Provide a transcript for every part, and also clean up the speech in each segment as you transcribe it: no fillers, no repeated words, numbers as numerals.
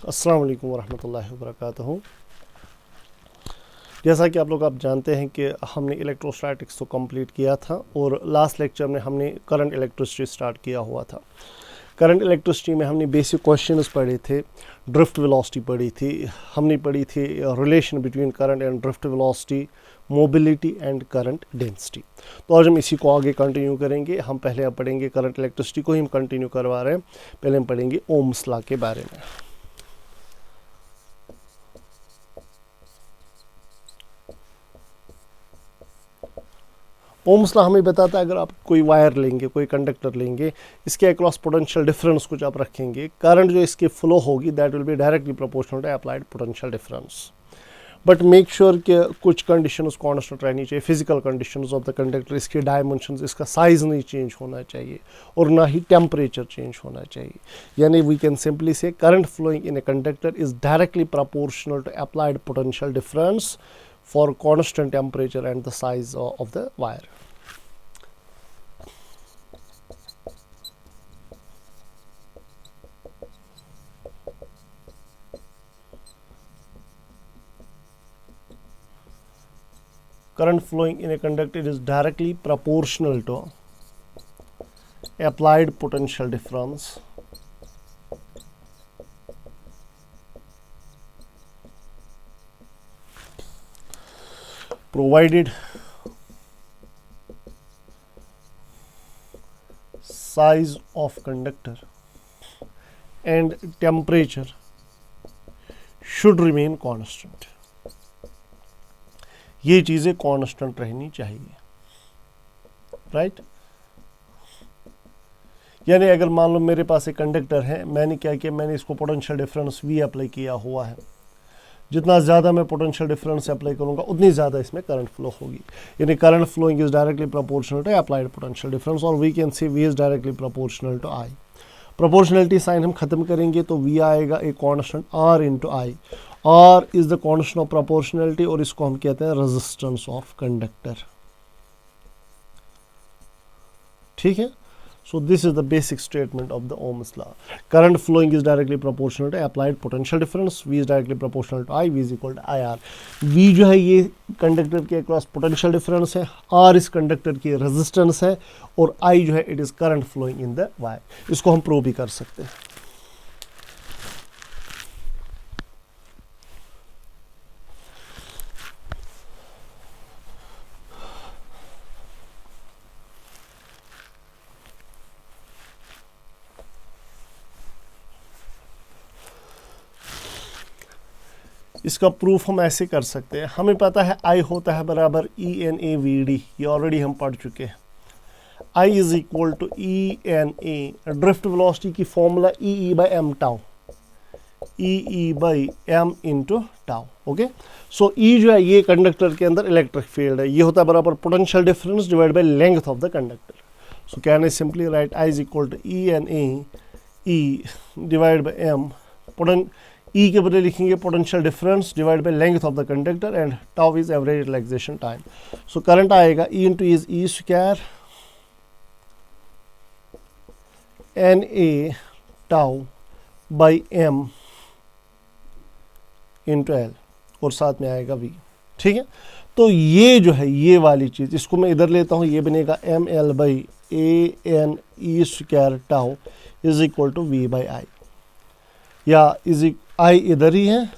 अस्सलाम वालेकुम वरहमतुल्लाहि वबरकातुहू। जैसा कि आप जानते हैं कि हमने इलेक्ट्रोस्टैटिक्स तो कंप्लीट किया था और लास्ट लेक्चर में हमने करंट इलेक्ट्रिसिटी स्टार्ट किया हुआ था। करंट इलेक्ट्रिसिटी में हमने बेसिक क्वेश्चंस पढ़े थे, ड्रिफ्ट वेलोसिटी पढ़ी थी, हमने पढ़ी थी relation between current and drift velocity, mobility and current density. तो आज हम इसी को आगे कंटिन्यू करेंगे। हम पहले अब पढ़ेंगे करंट इलेक्ट्रिसिटी को ही हम कंटिन्यू करवा रहे हैं। पहले हम पढ़ेंगे ओम्स लॉ के बारे में। ओम्स लॉ हमें बताता है, अगर आप कोई वायर लेंगे, कोई कंडक्टर लेंगे, इसके अक्रॉस पोटेंशियल डिफरेंस कुछ आप रखेंगे, करंट जो इसके फ्लो होगी that will be directly proportional to applied potential difference. But make sure कि कुछ कंडीशंस कांस्टेंट रहनी चाहिए, physical conditions of the conductor, इसके डायमेंशंस, इसका साइज नहीं चेंज होना चाहिए और ना ही टेम्परेचर चेंज होना चाहिए। यानी we can simply say current flowing in a conductor is directly proportional to applied potential difference for constant temperature and the size of the wire. Current flowing in a conductor is directly proportional to applied potential difference provided size of conductor and temperature should remain constant. ये चीज़ें constant रहनी चाहिए, right. यानी अगर मान लो मेरे पास एक conductor है, मैंने क्या किया, मैंने इसको पोटेंशियल डिफरेंस V अप्लाई किया हुआ है। जितना ज़्यादा मैं पोटेंशियल डिफरेंस अप्लाई करूंगा उतनी ज़्यादा इसमें करंट फ्लो होगी। यानी current flowing is directly proportional to applied potential difference, और we can say V is directly proportional to I। Proportionality sign हम खत्म करेंगे तो V आएगा एक constant R into I। R is the constant of proportionality और इसको हम कहते हैं रेजिस्टेंस ऑफ कंडक्टर। ठीक है। So this is the basic statement of the Ohm's law. Current flowing is directly proportional to applied potential difference. V is directly proportional to I. V is equal to IR. V जो है ये conductor के across potential difference है, R इस conductor की resistance है और I जो है it is current flowing in the wire. इसको हम प्रूव भी कर सकते हैं। इसका प्रूफ हम ऐसे कर सकते हैं। हमें पता है I होता है बराबर ENA/VD, ये ऑलरेडी हम पढ़ चुके हैं। I is equal to ENA, drift velocity की formula EE/m tau, EE/m into tau. Okay, so E जो है ये कंडक्टर के अंदर इलेक्ट्रिक फील्ड है, ये होता है बराबर potential difference divide by length of the conductor. So can I simply write I is equal to ENA E divide by m। E के बदले लिखेंगे potential difference divide by length of the conductor and tau is average relaxation time. So current आएगा E into is E square NA tau by M into L और साथ में आएगा V। ठीक है, तो ये जो है ये वाली चीज़, इसको मैं इधर लेता हूँ, ये बनेगा ML by ANE square tau is equal to V by I, या इज I इधर ही है,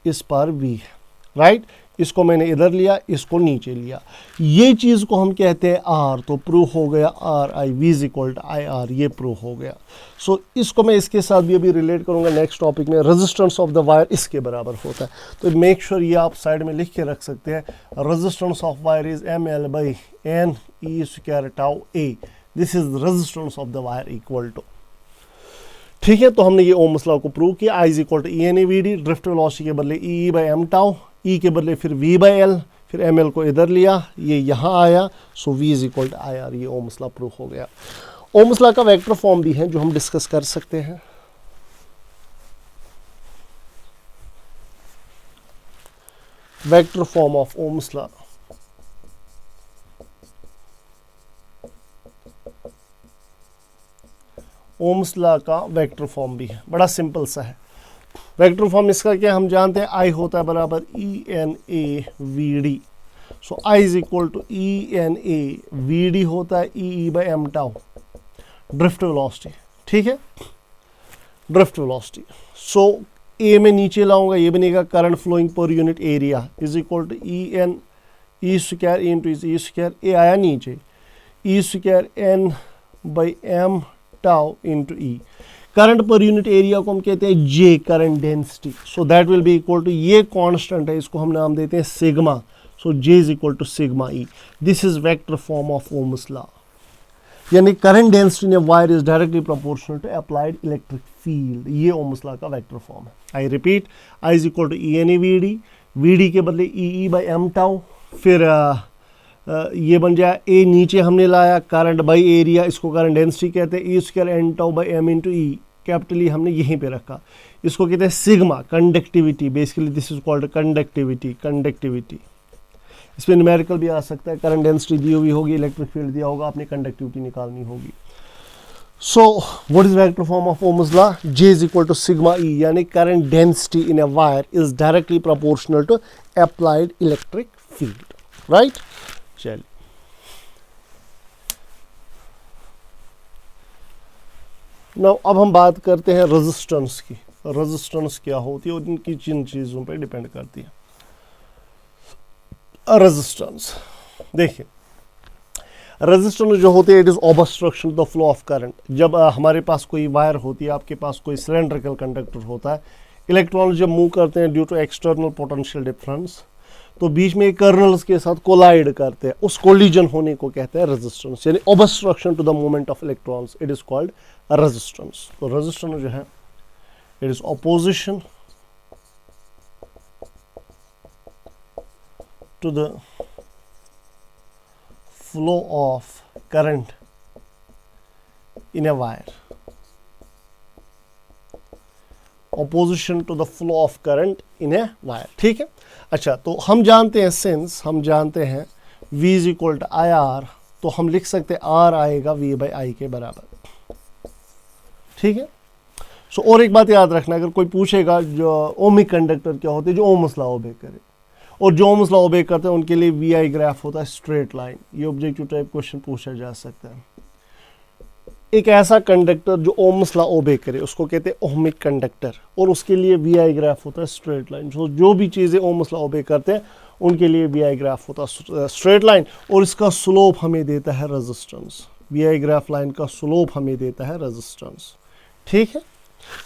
इस पर V है, राइट। इसको मैंने इधर लिया, इसको नीचे लिया, ये चीज़ को हम कहते हैं R। तो प्रूफ हो गया RI V is equal to IR, ये प्रूफ हो गया। सो इसको मैं इसके साथ भी अभी रिलेट करूंगा नेक्स्ट टॉपिक में। रेजिस्टेंस ऑफ द वायर इसके बराबर होता है, तो मेक श्योर ये आप साइड में लिख के रख सकते हैं। Resistance of wire is ML by NE square tau A। This is resistance of the wire equal to. ठीक है, तो हमने ये ओम्स लॉ को प्रूव किया। I is equal to ENA/VD, drift velocity के बदले EE/m टाउ, E के बदले फिर V बाई L, फिर ML को इधर लिया, ये यहाँ आया, so V is equal to IR। ये ओम्स लॉ प्रूफ हो गया। ओम्स लॉ का वेक्टर फॉर्म भी है जो हम डिस्कस कर सकते हैं। Vector form of Ohm's law, ohms लॉ का वेक्टर फॉर्म भी है, बड़ा सिंपल सा है। वेक्टर फॉर्म इसका क्या हम जानते हैं, आई होता है बराबर E N A V D. So I is equal to E N A V D होता है E by M tau, drift velocity. ठीक है, ड्रिफ्ट वेलोसिटी। सो ए में नीचे लाऊंगा, ये बनेगा current flowing per unit area is equal to E N E square into E square, A आया नीचे, E square N by M tau into E. Current per unit area को हम कहते हैं J, current density. So that will be equal to, ये constant है, इसको हम नाम देते हैं sigma. So J is equal to sigma E. This is vector form of Ohm's law, यानी current density in wire is directly proportional to applied electric field. ये ohms लॉ का वेक्टर फॉर्म है। I repeat, I is equal to E N E V D, V D के बदले ई by M tau, फिर ये बन जाए ए नीचे हमने लाया, करंट बाई एरिया, इसको करंट डेंसिटी कहते हैं, E square N tau by M into E, capital E हमने यहीं पे रखा, इसको कहते हैं sigma, conductivity. Basically this is called conductivity, conductivity. इसमें न्यूमेरिकल भी आ सकता है, करंट डेंसिटी दी हुई होगी, इलेक्ट्रिक फील्ड दिया होगा, आपने कंडक्टिविटी निकालनी होगी। So what is vector form of Ohm's law, J is equal to sigma E, यानी current density in a wire is directly proportional to applied electric field, right. चलिए now अब हम बात करते हैं रेजिस्टेंस की। रेजिस्टेंस क्या होती है और इनकी जिन चीजों पे डिपेंड करती है। रेजिस्टेंस देखिए, रेजिस्टेंस जो होती है it is obstruction the flow of current. जब हमारे पास कोई वायर होती है, आपके पास कोई सिलेंड्रिकल कंडक्टर होता है, इलेक्ट्रॉन जब मूव करते हैं due to external potential difference, तो बीच में कर्नल्स के साथ कोलाइड करते हैं, उस कोलिजन होने को कहते हैं रेजिस्टेंस, यानी obstruction to the movement of electrons, it is called resistance. तो रेजिस्टेंस जो है it is opposition to the flow of current in a wire, opposition to the flow of current in a wire. ठीक है, अच्छा तो हम जानते हैं, सिंस हम जानते हैं V is equal to I R, तो हम लिख सकते हैं आर आएगा V बाई आई के बराबर। ठीक है, सो और एक बात याद रखना, अगर कोई पूछेगा जो ओमिक कंडक्टर क्या होते हैं, जो ओम्स लॉ ओबे करे, और जो ओम्स लॉ ओबे करते हैं उनके लिए वी आई ग्राफ होता है स्ट्रेट लाइन। ये ऑब्जेक्टिव टाइप क्वेश्चन पूछा जा सकता है। एक ऐसा कंडक्टर जो ओम्स लॉ ओबे करे उसको कहते हैं ओमिक कंडक्टर, और उसके लिए वी आई ग्राफ होता है स्ट्रेट लाइन। जो भी चीज़ें ओम्स लॉ ओबे करते हैं उनके लिए वी आई ग्राफ होता है स्ट्रेट लाइन, और इसका स्लोप हमें देता है resistance. V I graph line का स्लोप हमें देता है रेजिस्टेंस। ठीक है,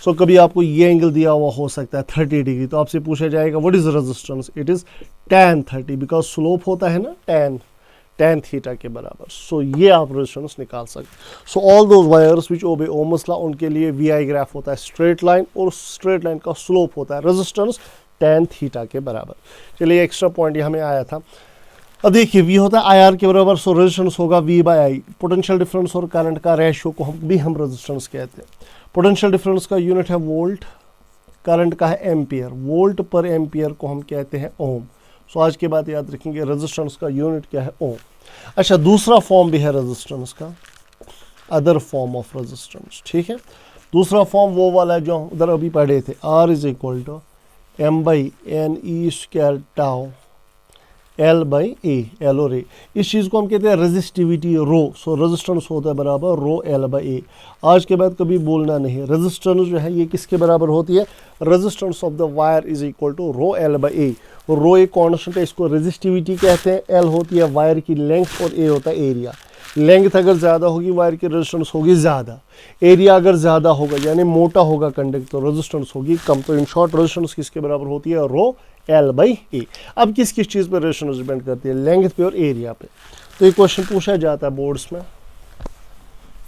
सो कभी आपको ये एंगल दिया हुआ हो सकता है 30 डिग्री, तो आपसे पूछा जाएगा what is resistance, it is tan 30, because slope होता है ना tan थीटा के बराबर। सो ये आप रेजिस्टेंस निकाल सकते। So all those wires which obey Ohm's law उनके लिए वी आई ग्राफ होता है स्ट्रेट लाइन, और स्ट्रेट लाइन का स्लोप होता है रेजिस्टेंस tan थीटा के बराबर। चलिए एक्स्ट्रा पॉइंट यहाँ में आया था। अब देखिए V होता है आई आर के बराबर, सो रेजिस्टेंस होगा V by I. Potential difference और करंट का रेशियो को हम रेजिस्टेंस कहते हैं। पोटेंशियल डिफरेंस का यूनिट है वोल्ट, करंट का है एम्पियर, वोल्ट पर एम्पियर को हम कहते हैं ओम। सो आज के बाद याद रखेंगे रेजिस्टेंस का यूनिट क्या है, ओम। अच्छा, दूसरा फॉर्म भी है रेजिस्टेंस का, अदर फॉर्म ऑफ रेजिस्टेंस। ठीक है, दूसरा फॉर्म वो वाला है जो उधर अभी पढ़े थे, R is equal to M by N E square tau L by A, L और ए। इस चीज़ को हम कहते हैं रेजिस्टिविटी रो। सो रेजिस्टेंस होता है बराबर रो एल बाई ए। आज के बाद कभी बोलना नहीं, रेजिस्टेंस जो है ये किसके बराबर होती है, resistance of the wire is equal to rho L by A. Rho एक कॉन्स्टेंट है, इसको रेजिस्टिविटी कहते हैं। एल होती है वायर की लेंथ और ए होता है एरिया। लेंथ अगर ज़्यादा होगी वायर की रेजिस्टेंस होगी ज़्यादा, एरिया अगर ज़्यादा होगा यानी मोटा होगा कंडक्टर तो रेजिस्टेंस होगी कम। तो इन शॉर्ट रेजिस्टेंस किसके बराबर होती है, रो एल बाई ए। अब किस किस चीज़ पर रेजिस्टेंस डिपेंड करती है, लेंथ पे और एरिया पे। तो ये क्वेश्चन पूछा जाता है बोर्ड्स में,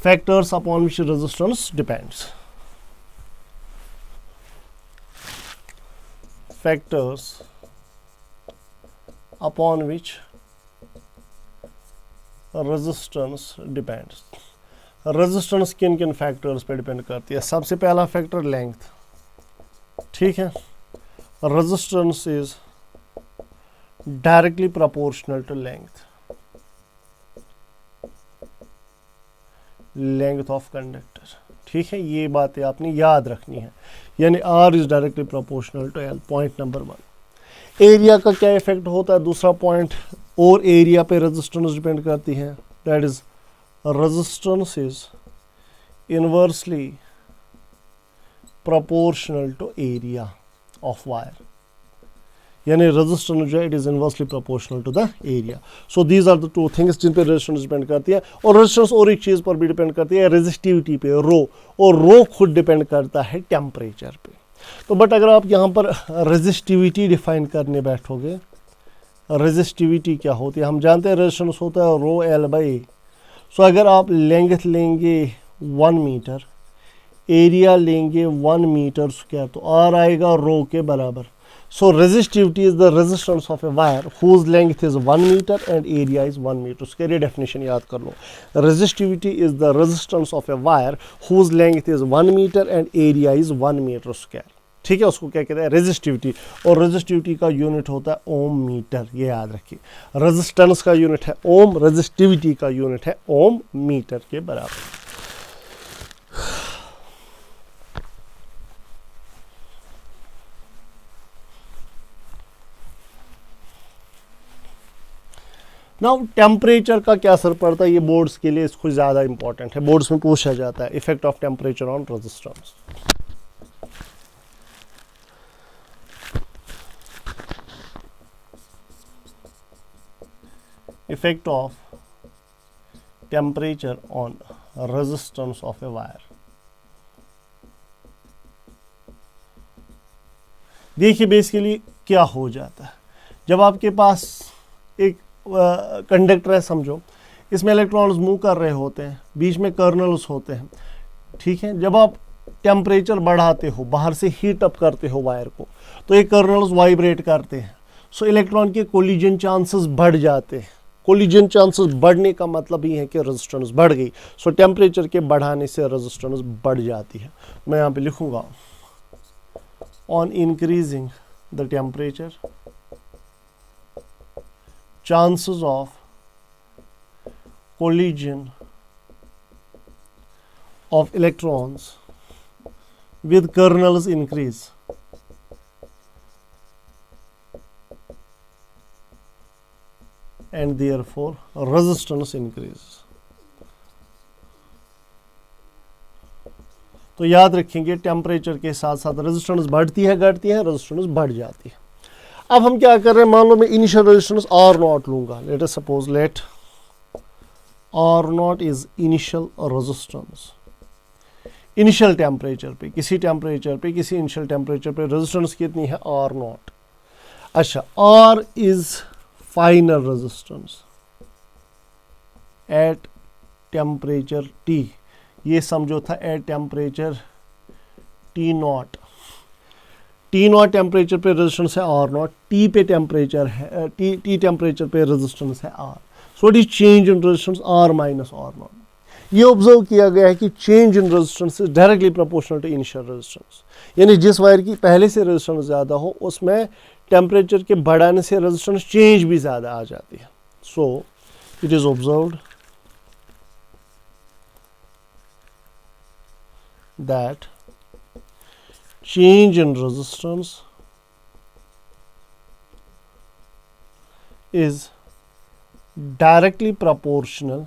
factors upon which resistance depends. Factors upon which resistance depends. Resistance किन किन फैक्टर्स पे डिपेंड करती है। सबसे पहला फैक्टर लेंथ। ठीक है, resistance is directly proportional to length of conductor. ठीक है, ये बातें आपने याद रखनी है, यानी R is directly proportional to L, point number 1। Area का क्या इफेक्ट होता है, दूसरा पॉइंट, और एरिया पे रेजिस्टेंस डिपेंड करती है, that is resistance is inversely proportional to area of wire, यानी रेजिस्टेंस जो है it is inversely proportional to the area. So these are the two things जिन पे रेजिस्टेंस डिपेंड करती है। और रेजिस्टेंस और एक चीज पर भी डिपेंड करती है, रेजिस्टिविटी पे, रो, और रो खुद डिपेंड करता है टेम्परेचर पे। तो बट अगर आप यहाँ पर रेजिस्टिविटी डिफाइन करने बैठोगे, रेजिस्टिविटी क्या होती है, हम जानते हैं रेजिस्टेंस होता है रो एल बाई ए। सो अगर आप लेंथ लेंगे 1 मीटर, एरिया लेंगे 1 मीटर स्क्वायर, तो आर आएगा रो के बराबर। So resistivity is the resistance of a wire whose length is 1 meter and area is 1 meter. उसके लिए definition याद कर लो, resistivity is the resistance of a wire whose length is 1 meter and area is 1 meter square. ठीक है, उसको क्या कहते हैं, रेजिस्टिविटी। और रेजिस्टिविटी का यूनिट होता है ओम मीटर, ये याद रखिए। रेजिस्टेंस का यूनिट है ओम, रेजिस्टिविटी का यूनिट है ओम मीटर के बराबर। नाउ टेम्परेचर का क्या असर पड़ता है, ये बोर्ड्स के लिए इसको ज़्यादा इंपॉर्टेंट है, बोर्ड्स में पूछा जाता है, effect of temperature on resistance. Effect of temperature on resistance of a wire. देखिए बेसिकली क्या हो जाता है, जब आपके पास एक कंडक्टर है समझो, इसमें इलेक्ट्रॉन्स मूव कर रहे होते हैं, बीच में कर्नल्स होते हैं, ठीक है। जब आप टेम्परेचर बढ़ाते हो, बाहर से हीट अप करते हो वायर को, तो ये कर्नल्स वाइब्रेट करते हैं। सो इलेक्ट्रॉन के कोलिजन चांसेस बढ़ जाते हैं। कोलिजन चांसेस बढ़ने का मतलब ही है कि रेजिस्टेंस बढ़ गई। सो टेम्परेचर के बढ़ाने से रेजिस्टेंस बढ़ जाती है। मैं यहाँ पे लिखूंगा on increasing the temperature chances of collision of electrons with kernels increase, and therefore resistance increases। तो याद रखेंगे टेम्परेचर के साथ साथ रेजिस्टेंस बढ़ती है घटती है, रेजिस्टेंस बढ़ जाती है। अब हम क्या कर रहे हैं, मान लो मैं इनिशियल रेजिस्टेंस R0 लूंगा, let us suppose let R0 is initial resistance. Initial temperature पे, किसी टेम्परेचर पे, किसी इनिशियल टेम्परेचर पे रेजिस्टेंस कितनी है, R0। अच्छा, R is final resistance at temperature T, ये समझो था at temperature T0। T0 temperature पे रेजिस्टेंस है R0, T पे टेम्परेचर है T टेम्परेचर पे रेजिस्टेंस है R। So it is change in resistance R minus R0। ये ऑब्जर्व किया गया है कि change in resistance is directly proportional to initial resistance, यानी जिस वायर की पहले से रेजिस्टेंस ज़्यादा हो उसमें टेम्परेचर के बढ़ाने से रेजिस्टेंस चेंज भी ज़्यादा आ जाती है। सो it is observed that change in resistance is directly proportional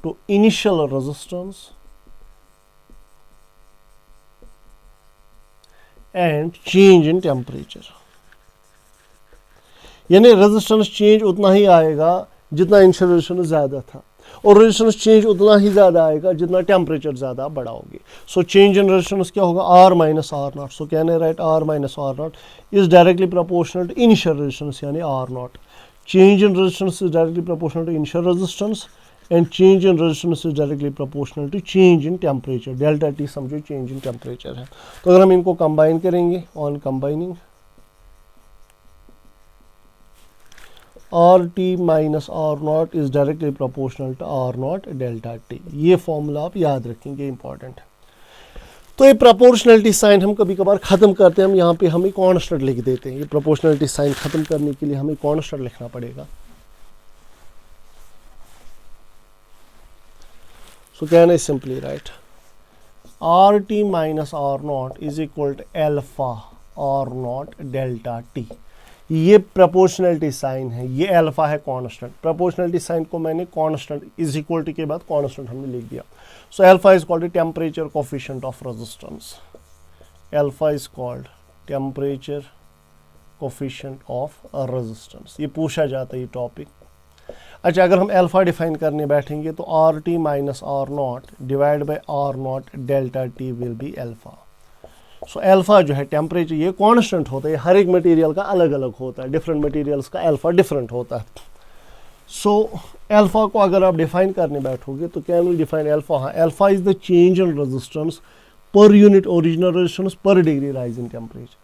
to initial resistance and change in temperature। यानी रेजिस्टेंस चेंज उतना ही आएगा जितना इनिशियल रेजिस्टेंस ज़्यादा था, और रेजिस्टेंस चेंज उतना ही ज़्यादा आएगा जितना टेम्परेचर ज़्यादा बढ़ाओगे। सो चेंज इन रेजिस्टेंस क्या होगा, R माइनस R0। सो कहने write R minus R0 is directly proportional to initial resistance यानी R0। Change in resistance is directly proportional to initial resistance and change in resistance is directly proportional to change in temperature. Delta T समझो change in temperature है। तो अगर हम इनको combine करेंगे, on combining RT minus R0 is directly proportional to R0 delta T। ये formula आप याद रखेंगे, इंपॉर्टेंट है। तो ये प्रोपोर्शनलिटी साइन हम कभी कभार ख़त्म करते हैं, हम यहाँ पे हमें कॉन्स्टेंट लिख देते हैं। ये प्रोपोर्शनलिटी साइन ख़त्म करने के लिए हमें कॉन्स्टेंट लिखना पड़ेगा। So can I simply write RT minus R naught is equal to alpha R naught delta T. ये प्रोपोर्शनलिटी साइन है, ये अल्फा है कांस्टेंट. प्रोपोर्शनलिटी साइन को मैंने कांस्टेंट इज इक्वल टू के बाद कांस्टेंट हमने लिख दिया. So alpha is called temperature coefficient of resistance. Alpha is called temperature coefficient of resistance. ये पूछा जाता है ये टॉपिक. अच्छा, अगर हम अल्फा डिफाइन करने बैठेंगे तो R T minus R naught divide by R naught delta T will be alpha. So alpha जो है टेम्परेचर, ये कांस्टेंट होता है, हर एक मटेरियल का अलग अलग होता है, डिफरेंट मटेरियल्स का अल्फा डिफरेंट होता है. सो अल्फा को अगर आप डिफाइन करने बैठोगे तो कैन वी डिफाइन अल्फा. हाँ, alpha is the change in resistance per unit original resistance पर डिग्री राइज इन टेम्परेचर.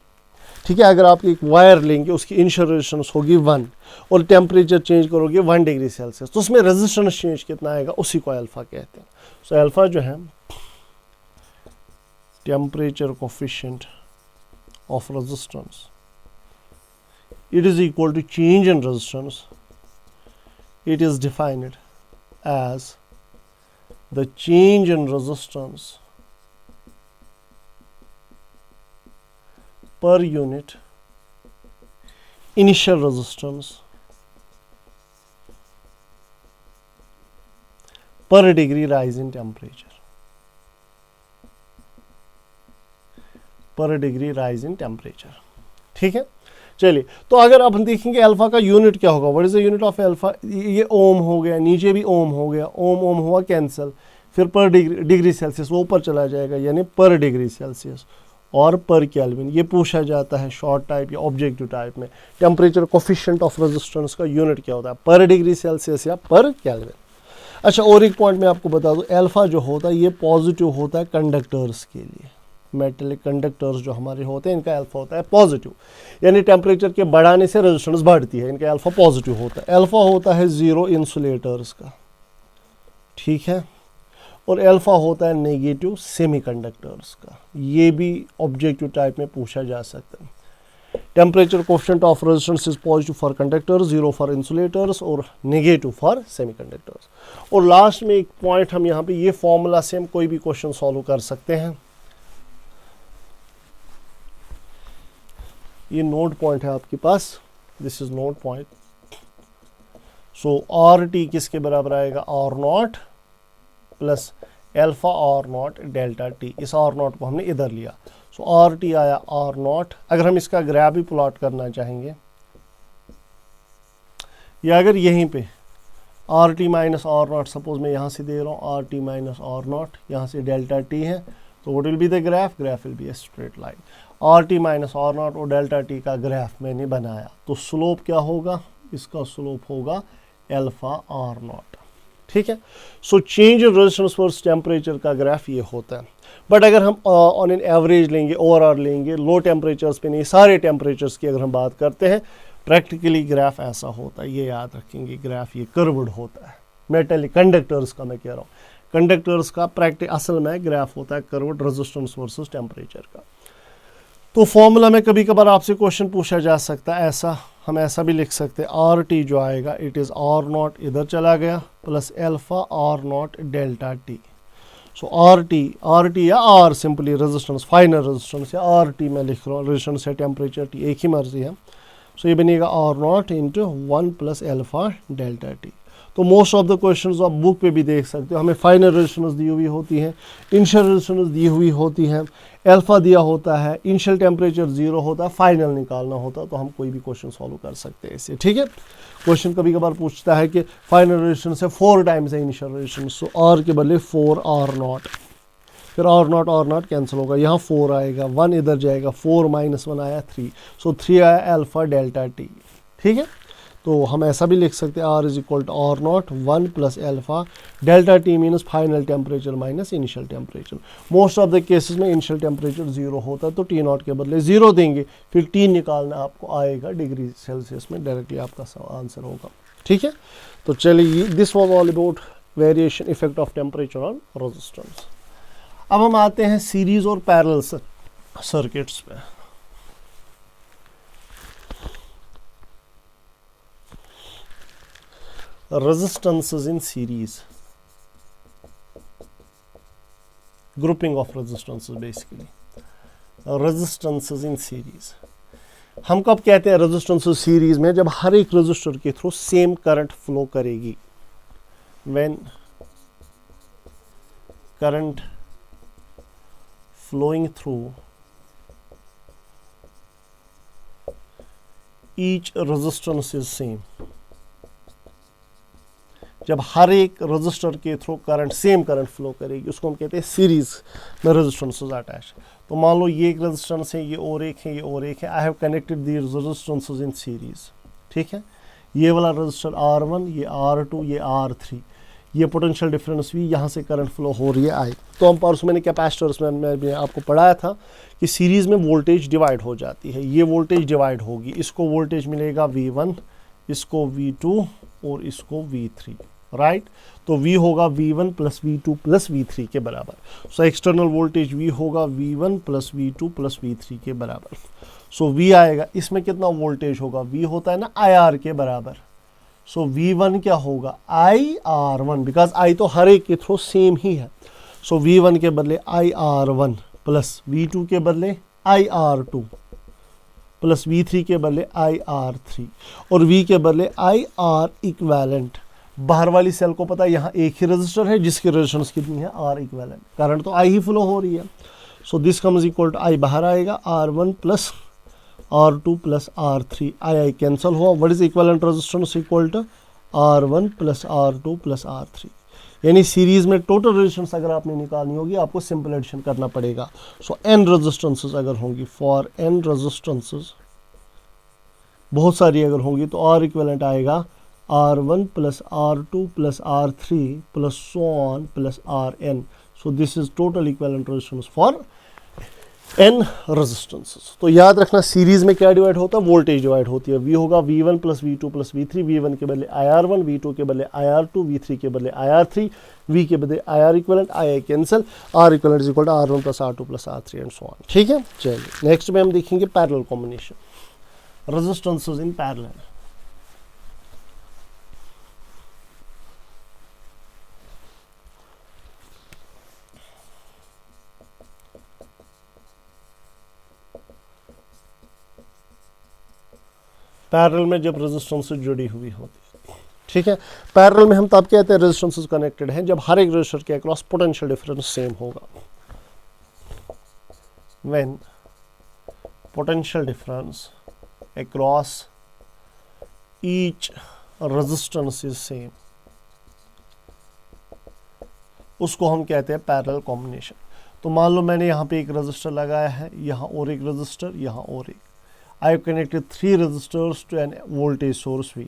ठीक है, अगर आप एक वायर लेंगे उसकी इनिशियल रेजिस्टेंस होगी 1 और टेम्परेचर चेंज करोगे 1 डिग्री सेल्सियस, तो उसमें रेजिस्टेंस चेंज कितना आएगा, उसी को अल्फा कहते हैं. सो अल्फा जो है temperature coefficient of resistance, it is equal to change in resistance. It is defined as the change in resistance per unit initial resistance per degree rise in temperature. पर degree rise in temperature. ठीक है, चलिए. तो अगर अब हम देखेंगे alpha का यूनिट क्या होगा, what is the unit of alpha. ये ओम हो गया, नीचे भी ओम हो गया, ओम ओम हुआ कैंसिल, फिर पर डिग्री सेल्सियस वो ऊपर चला जाएगा, यानी पर डिग्री सेल्सियस और पर केल्विन. ये पूछा जाता है शॉर्ट टाइप या ऑब्जेक्टिव टाइप में, टेम्परेचर कोफिशिएंट ऑफ रेजिस्टेंस का यूनिट क्या होता है, पर डिग्री सेल्सियस या पर केल्विन. अच्छा, और एक पॉइंट मैं आपको बता दूं, अल्फा जो होता है ये पॉजिटिव होता है कंडक्टर्स के लिए. मेटेलिक कंडक्टर्स जो हमारे होते हैं इनका अल्फा होता है पॉजिटिव, यानी टेम्परेचर के बढ़ाने से रेजिस्टेंस बढ़ती है, इनका अल्फा पॉजिटिव होता है. अल्फा होता है 0 इंसुलेटर्स का. ठीक है, और अल्फा होता है नेगेटिव सेमीकंडक्टर्स का. ये भी ऑब्जेक्टिव टाइप में पूछा जा सकता है. Temperature coefficient of resistance is positive for conductors, 0 for insulators और नेगेटिव फॉर सेमीकंडक्टर्स. और लास्ट में एक पॉइंट हम यहाँ पे, ये फॉर्मूला से हम कोई भी क्वेश्चन सॉल्व कर सकते हैं. ये नोट पॉइंट है आपके पास, this is note point. So R T किसके बराबर आएगा, R naught plus alpha R naught delta T. इस आर नॉट को हमने इधर लिया, सो आर टी आया आर नॉट. अगर हम इसका ग्राफ भी प्लॉट करना चाहेंगे, या अगर यहीं पे R T minus R naught, suppose मैं यहाँ से दे रहा हूँ R T minus R naught, यहाँ से डेल्टा टी है, तो what will be the graph will be a straight line. R T minus R naught और डेल्टा टी का ग्राफ मैंने बनाया, तो स्लोप क्या होगा, इसका स्लोप होगा अल्फा आर नॉट. ठीक है, so change in resistance versus temperature का ग्राफ ये होता है. बट अगर हम ऑन एन एवरेज लेंगे, ओवरऑल लेंगे, लो टेम्परेचर्स पे नहीं, सारे टेम्परेचर्स की अगर हम बात करते हैं, प्रैक्टिकली ग्राफ ऐसा होता है. ये याद रखेंगे, ग्राफ ये कर्व्ड होता है. मेटेलिक कंडक्टर्स का मैं कह रहा हूँ, कंडक्टर्स का असल में ग्राफ होता है कर्व्ड रेजिस्टेंस वर्सेस टेम्परेचर का. तो फॉर्मूला में कभी कभार आपसे क्वेश्चन पूछा जा सकता है, ऐसा हम ऐसा भी लिख सकते हैं, आर टी जो आएगा इट इज़ आर नॉट इधर चला गया plus alpha R naught delta T. So R T या R simply resistance, final resistance, या आर टी मैं लिख रहा हूँ, रेजिस्टेंस या टेम्परेचर टी एक ही मर्जी है. सो ये बनेगा R naught into 1 plus alpha delta T. तो मोस्ट ऑफ द क्वेश्चंस आप बुक पे भी देख सकते हो, हमें फाइनल रेजिस्टेंस दी हुई होती है, इनिशियल रेजिस्टेंस दी हुई होती है, अल्फा दिया होता है, इनिशियल टेम्परेचर 0 होता है, फाइनल निकालना होता है, तो हम कोई भी क्वेश्चन सॉल्व कर सकते हैं इससे. ठीक है, क्वेश्चन कभी कभार पूछता है कि फाइनल रेजिस्टेंस है 4 टाइम्स है इनिशियल रेजिस्टेंस, सो आर के बदले 4 आर नॉट, फिर आर नॉट कैंसिल होगा, यहाँ 4 आएगा, 1 इधर जाएगा, 4 माइनस 1 आया 3, सो 3 आया अल्फा डेल्टा टी. ठीक है, तो हम ऐसा भी लिख सकते हैं, R is equal to R naught 1 plus alpha delta T minus final temperature minus initial temperature. Most of the cases में इनिशियल टेम्परेचर 0 होता है, तो टी नॉट के बदले 0 देंगे, फिर टी निकालना आपको आएगा डिग्री सेल्सियस में, डायरेक्टली आपका आंसर होगा. ठीक है, तो चलिए, this was all about variation effect of temperature on resistance. अब हम आते हैं सीरीज और पैरेलल सर्किट्स पे. Resistances in series. Grouping of resistances, basically resistances in series. हम कब कहते हैं रेजिस्टेंसेस सीरीज में? जब हर एक रेजिस्टर के थ्रू सेम करंट फ्लो करेगी। When current flowing through each resistance is same. जब हर एक रजिस्टर के through current same current flow करेगी, उसको हम कहते हैं सीरीज में रेजिस्टेंसेस अटैच। तो मान लो ये एक रेजिस्टेंस है, ये और एक है, ये और एक है। I have connected these resistances in series, ठीक है। ये वाला रजिस्टर R1, ये R2, ये R3, ये पोटेंशियल डिफरेंस भी, यहाँ से करंट फ्लो हो रही है I। तो हम परसों मैंने कैपेसिटर्स में मैं आपको पढ़ाया था कि सीरीज में वोल्टेज डिवाइड हो जाती है। ये वोल्टेज डिवाइड होगी, इसको वोल्टेज मिलेगा V1, इसको V2 और इसको V3, राइट। तो V होगा V1 plus V2 plus V3 के बराबर। सो एक्सटर्नल वोल्टेज V होगा V1 plus V2 plus V3 के बराबर। सो V आएगा, इसमें कितना वोल्टेज होगा? V होता है ना IR के बराबर। सो V1 क्या होगा? IR1, बिकॉज I तो हर एक के थ्रू सेम ही है। सो V1 के बदले IR1 प्लस V2 के बदले IR2 प्लस V3 के बदले IR3 और V के बदले IR इक्विवेलेंट। बाहर वाली सेल को पता है यहाँ एक ही रजिस्टर है जिसकी रेजिस्टेंस कितनी है? R equivalent. करंट तो I ही फ्लो हो रही है। So this comes equal to I बाहर आएगा R1 plus R2 plus R3। I cancel हुआ। What is equivalent resistance? Equal to R1 plus R2 plus R3। यानी सीरीज में टोटल रेजिस्टेंस अगर आपने निकालनी होगी, आपको सिंपल एडिशन करना पड़ेगा। सो n रेजिस्टेंसेस अगर होंगी, फॉर n रेजिस्टेंसेस बहुत सारी अगर होंगी, तो R इक्विवेलेंट आएगा R1 plus R2 plus R3 plus so on plus Rn। So this is total equivalent resistance for n resistances. तो याद रखना, सीरीज में क्या डिवाइड होता है? वोल्टेज डिवाइड होती है। V होगा V1 plus V2 plus V3, V1 के बदले IR1, V2 के बदले IR2, V3 के बदले IR3, V के बदले IR equivalent, I cancel, R equivalent is equal to R1 plus R2 plus R3 and so on, ठीक है। चलिए नेक्स्ट में हम देखेंगे parallel combination, resistances in parallel. Parallel में जब रेजिस्टेंसेस जुड़ी हुई होती है, ठीक है। पैरेलल में हम तब कहते हैं रेजिस्टेंसेस कनेक्टेड हैं जब हर एक रेजिस्टर के अक्रॉस पोटेंशियल डिफरेंस सेम होगा। When potential difference across each resistance is same, उसको हम कहते हैं पैरेलल कॉम्बिनेशन। तो मान लो मैंने यहाँ पे एक रेजिस्टर लगाया है, यहाँ और एक रेजिस्टर, यहाँ और एक। I have connected 3 resistors to an voltage source V।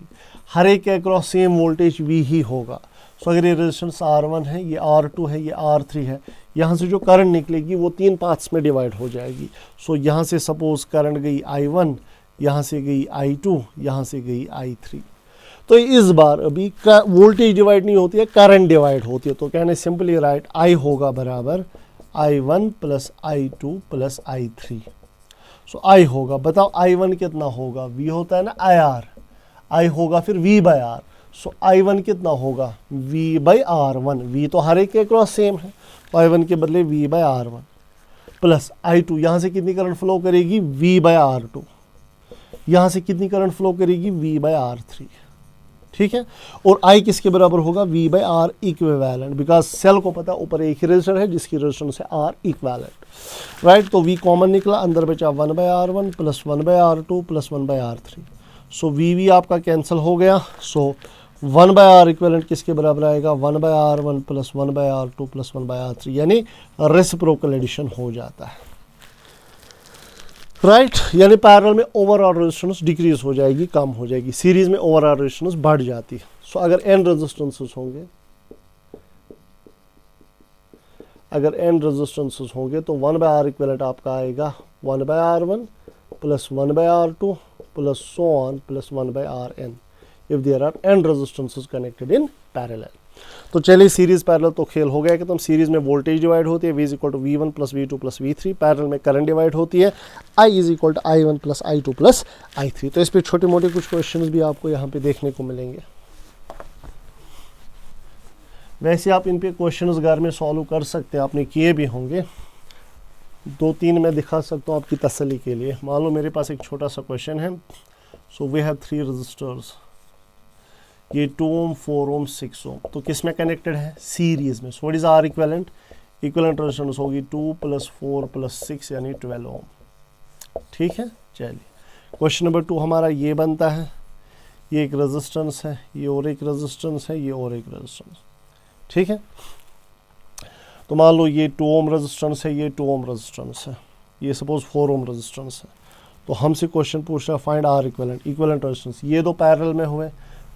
हर एक के अक्रॉस सेम वोल्टेज V ही होगा। सो अगर ये रेजिस्टेंस R1 है, ये R2 है, ये R3 है, यहाँ से जो करंट निकलेगी वो 3 पार्ट्स में डिवाइड हो जाएगी। सो यहाँ से सपोज करंट गई I1, यहाँ से गई I2, यहाँ से गई I3। तो इस बार अभी वोल्टेज डिवाइड नहीं होती है, करंट डिवाइड होती है। तो कहने सिंपली राइट, I होगा बराबर I1 plus I2 plus I3। So I होगा, बताओ I1 कितना होगा? V होता है ना IR, I होगा फिर V by R। So I1 कितना होगा? V by R1। V तो हर एक के क्रॉस सेम है, तो I1 के बदले V bye R1 plus I2। यहाँ से कितनी करंट फ्लो करेगी? V by R2। यहाँ से कितनी करंट फ्लो करेगी? V बाय R3, ठीक है। और I किसके बराबर होगा? V by R equivalent, because cell को पता ऊपर एक ही रेजिस्टर है जिसकी रेजिस्टेंस है R इक्विवेलेंट, राइट। तो V कॉमन निकला, अंदर बचा 1 by R1 plus 1 by R2 plus 1 by R3। So V आपका कैंसिल हो गया। सो 1 बाय R इक्विवेलेंट किसके बराबर आएगा? 1 by R1 plus 1 by R2 plus 1 by R3, यानी रेसिप्रोकल एडिशन हो जाता है, राइट। यानी पैरेलल में ओवरऑल रेजिस्टेंस डिक्रीज हो जाएगी, कम हो जाएगी। सीरीज में ओवरऑल रेजिस्टेंस बढ़ जाती है। सो अगर n रेजिस्टेंसेस होंगे, अगर n रेजिस्टेंसेस होंगे तो 1 बाय R इक्विवेलेंट आपका आएगा 1 by R1 plus 1 by R2 plus so on plus 1 by Rn if there are n resistances connected in parallel. तो चलिए सीरीज पैरेलल तो खेल हो गया कि तुम सीरीज में वोल्टेज डिवाइड होती है, V is equal to V1 plus V2 plus V3। Parallel में करंट डिवाइड होती है, I is equal to I1 plus I2 plus I3। तो इस पे छोटे मोटे कुछ क्वेश्चंस भी आपको यहाँ पे देखने को मिलेंगे। वैसे आप इन पे क्वेश्चंस घर में सॉल्व कर सकते हैं, आपने किए भी होंगे। 2-3 मैं दिखा सकता हूँ आपकी तसल्ली के लिए। मान लो मेरे पास एक छोटा सा क्वेश्चन है। सो वी हैव 3 रजिस्टर्स, ये 2 ओम 4 ओम 6 ओम, तो किस में कनेक्टेड है? सीरीज में। So what is R equivalent? Equivalent resistance होगी 2 + 4 + 6 यानी 12 ओम। ठीक है, चलिए क्वेश्चन नंबर 2 हमारा ये बनता है, ये एक रेजिस्टेंस है, ये और एक रेजिस्टेंस है, ये और एक रेजिस्टेंस। ठीक है, तो मान लो ये 2 ओम रेजिस्टेंस है, ये 2 ओम रेजिस्टेंस है, ये सपोज 4 ओम रेजिस्टेंस है। तो हमसे क्वेश्चन पूछ रहा है find R equivalent, equivalent resistance. ये दो पैरेलल में हुए,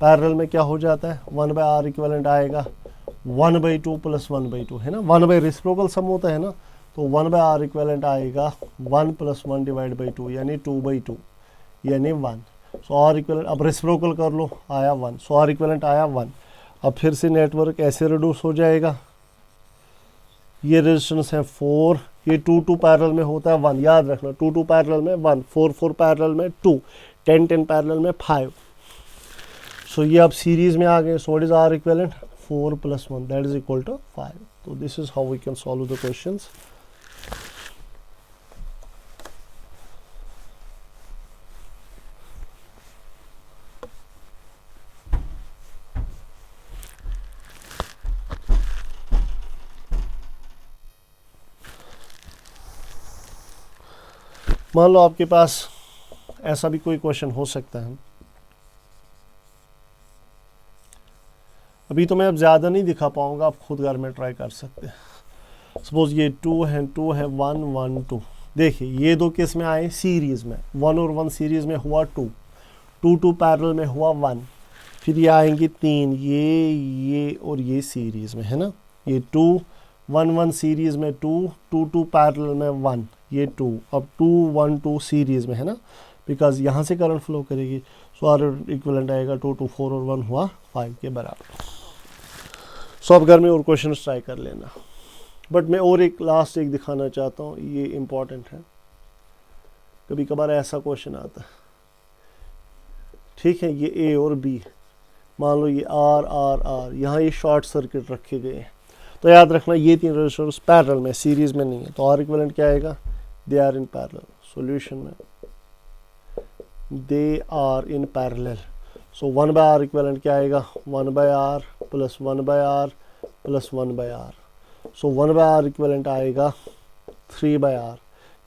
पैरेलल में क्या हो जाता है? 1/r इक्विवेलेंट आएगा 1/2 + 1/2 है ना, 1 रेसिप्रोकल सम होता है ना, तो 1/r इक्विवेलेंट आएगा 1 + 1 / 2 यानी 2/2 यानी 1। सो आर इक्विवेलेंट, अब रेसिप्रोकल कर लो, आया 1। सो आर इक्विवेलेंट आया 1। अब फिर से नेटवर्क ऐसे रिड्यूस हो जाएगा, ये रेजिस्टेंस है 4, ये 2 पैरेलल में होता है 1, याद रखना 2 पैरेलल में 1, 4 पैरेलल में 2, 10 पैरेलल में 5। सो ये अब सीरीज में आ गए। So what is R equivalent? 4 + 1 that is equal to 5। तो this is how we can solve the questions. मान लो आपके पास ऐसा भी कोई क्वेश्चन हो सकता है। अभी तो मैं अब ज़्यादा नहीं दिखा पाऊंगा, आप खुद घर में ट्राई कर सकते हैं। सपोज ये 2 है 1 1 2। देखिए ये दो किस में आए? सीरीज में। 1 और 1 सीरीज में हुआ 2, 2 पैरेलल में हुआ 1। फिर ये आएंगे 3, ये और ये सीरीज में है ना। ये 2 1 1 सीरीज में 2, 2 पैरेलल में 1, ये 2। अब 2 1 2 सीरीज में है ना, बिकॉज यहाँ से करंट फ्लो करेगी। सो आर इक्विवेलेंट आएगा 2 2 4 और 1 हुआ 5 के बराबर। सो अब घर में और क्वेश्चन ट्राई कर लेना। बट मैं और एक लास्ट एक दिखाना चाहता हूँ, ये इम्पॉर्टेंट है। कभी कभार ऐसा क्वेश्चन आता है, ठीक है, ये ए और बी, मान लो ये आर आर आर, यहाँ ये शॉर्ट सर्किट रखे गए हैं। तो याद रखना ये 3 रेजिस्टर्स पैरेलल में, सीरीज में नहीं है। तो आर इक्विवेलेंट क्या आएगा? They are in parallel. Solution में they are in parallel. So 1/r equivalent क्या आएगा? 1/r + 1/r + 1/r। सो 1/r इक्विवेलेंट आएगा 3/r,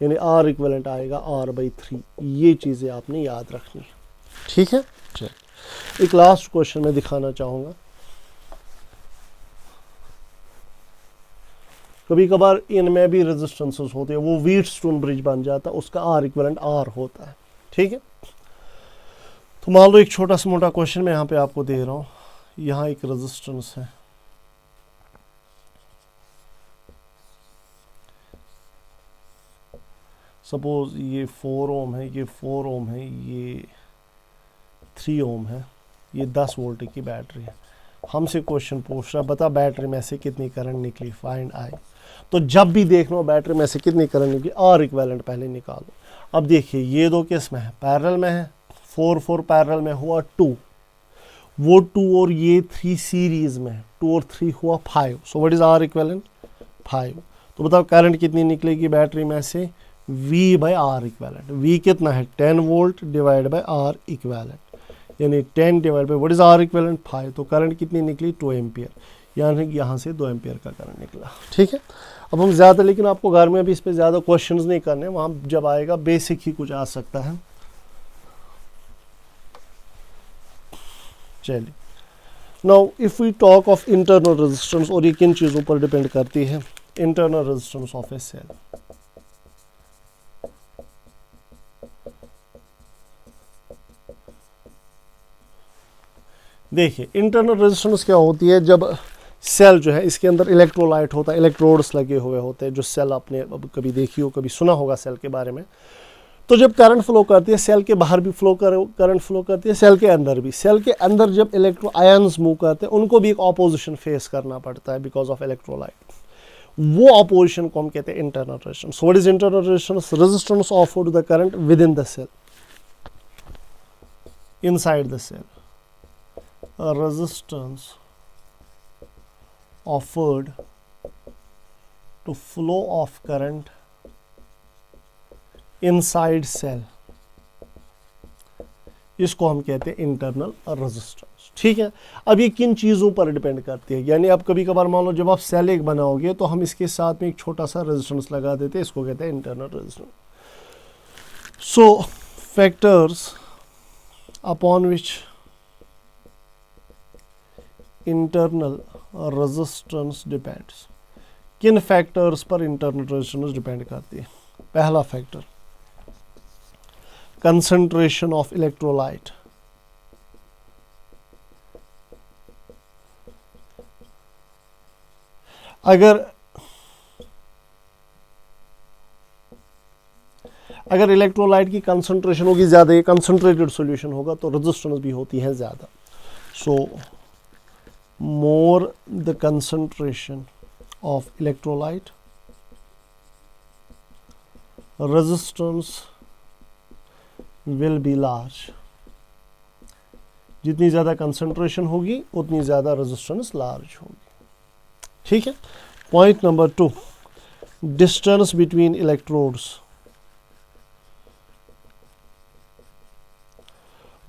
यानी r इक्विवेलेंट आएगा r/3। ये चीज़ें आपने याद रखनी है। ठीक है, चलिए एक लास्ट क्वेश्चन में दिखाना चाहूँगा। कभी कभार इनमें भी रेजिस्टेंसेस होते हैं, वो व्हीटस्टोन ब्रिज बन जाता है, उसका आर इक्विवेलेंट आर होता है। ठीक है, तो मान लो एक छोटा सा मोटा क्वेश्चन मैं यहाँ पे आपको दे रहा हूँ। यहाँ एक रेजिस्टेंस है, सपोज ये 4 ओम है, ये 4 ओम है, ये 3 ओम है, ये 10 वोल्ट की बैटरी है। हमसे क्वेश्चन पूछ रहा, बता बैटरी में से कितनी करंट निकली, फाइंड आई। तो जब भी देखना बैटरी में से कितनी करंट निकली, आर इक्विवेलेंट पहले निकालो। अब देखिए ये दो किस में है? पैरेलल में है। 4 4 पैरेलल में हुआ 2, वो 2 और ये 3 सीरीज में है, 2 और 3 हुआ 5। So what is R equivalent? 5। तो बताओ करंट कितनी निकलेगी बैटरी में से? V/R equivalent. V कितना है? 10 volt divide by R equivalent, यानी 10 divide by what is R equivalent? 5। तो करंट कितनी निकली? 2 एम्पियर, यानी यहाँ से 2 एम्पियर का करंट निकला। ठीक है, अब हम ज़्यादा, लेकिन आपको घर में भी इस पर ज़्यादा क्वेश्चंस नहीं करने, वहाँ जब आएगा बेसिक ही कुछ आ सकता है। चलिए, now if we talk of internal resistance, और ये किन चीज़ों पर डिपेंड करती है? Internal resistance of a cell. देखिए इंटरनल रेजिस्टेंस क्या होती है? जब सेल जो है इसके अंदर इलेक्ट्रोलाइट होता है, इलेक्ट्रोड्स लगे हुए होते हैं, जो सेल आपने अब कभी देखी हो, कभी सुना होगा सेल के बारे में। तो जब करंट फ्लो करती है, सेल के बाहर भी करंट फ्लो करती है, सेल के अंदर भी। सेल के अंदर जब इलेक्ट्रो आयंस मूव करते हैं, उनको भी एक ऑपोजिशन फेस करना पड़ता है बिकॉज ऑफ इलेक्ट्रोलाइट। वो ऑपोजिशन को हम कहते हैं internal resistance. What is internal resistance? Resistance offered the current within the cell, inside the cell. A resistance offered to flow of current inside cell, इसको हम कहते हैं इंटरनल रेजिस्टेंस। ठीक है, अब ये किन चीज़ों पर डिपेंड करती है, यानी अब कभी कभार मान लो जब आप सेल एक बनाओगे तो हम इसके साथ में एक छोटा सा रेजिस्टेंस लगा देते हैं, इसको कहते हैं internal resistance. So factors upon which internal resistance depends, किन फैक्टर्स पर इंटरनल रेजिस्टेंस डिपेंड करती है। पहला फैक्टर concentration of electrolyte, अगर इलेक्ट्रोलाइट की कंसंट्रेशन होगी ज़्यादा, ये कंसंट्रेटेड सॉल्यूशन होगा तो रेजिस्टेंस भी होती है ज़्यादा। So more the concentration of electrolyte, resistance will be large, जितनी ज़्यादा कंसंट्रेशन होगी उतनी ज़्यादा रेजिस्टेंस लार्ज होगी। ठीक है। Point number 2, distance between electrodes.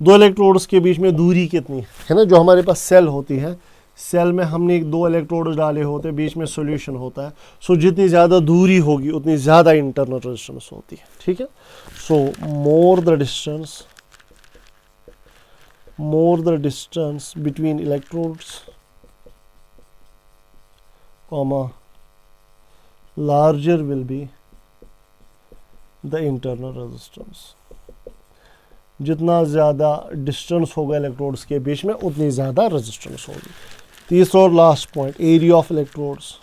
दो इलेक्ट्रोड्स के बीच में दूरी कितनी है ना, जो हमारे पास सेल होती है, सेल में हमने दो इलेक्ट्रोड्स डाले होते हैं, बीच में सॉल्यूशन होता है। सो जितनी ज़्यादा दूरी होगी उतनी ज़्यादा इंटरनल रेजिस्टेंस होती है। ठीक है। So more the distance between electrodes comma larger will be the internal resistance. जितना ज़्यादा डिस्टेंस होगा इलेक्ट्रोड्स के बीच में उतनी ज़्यादा रेजिस्टेंस होगी। तीसरा और last point, area of electrodes.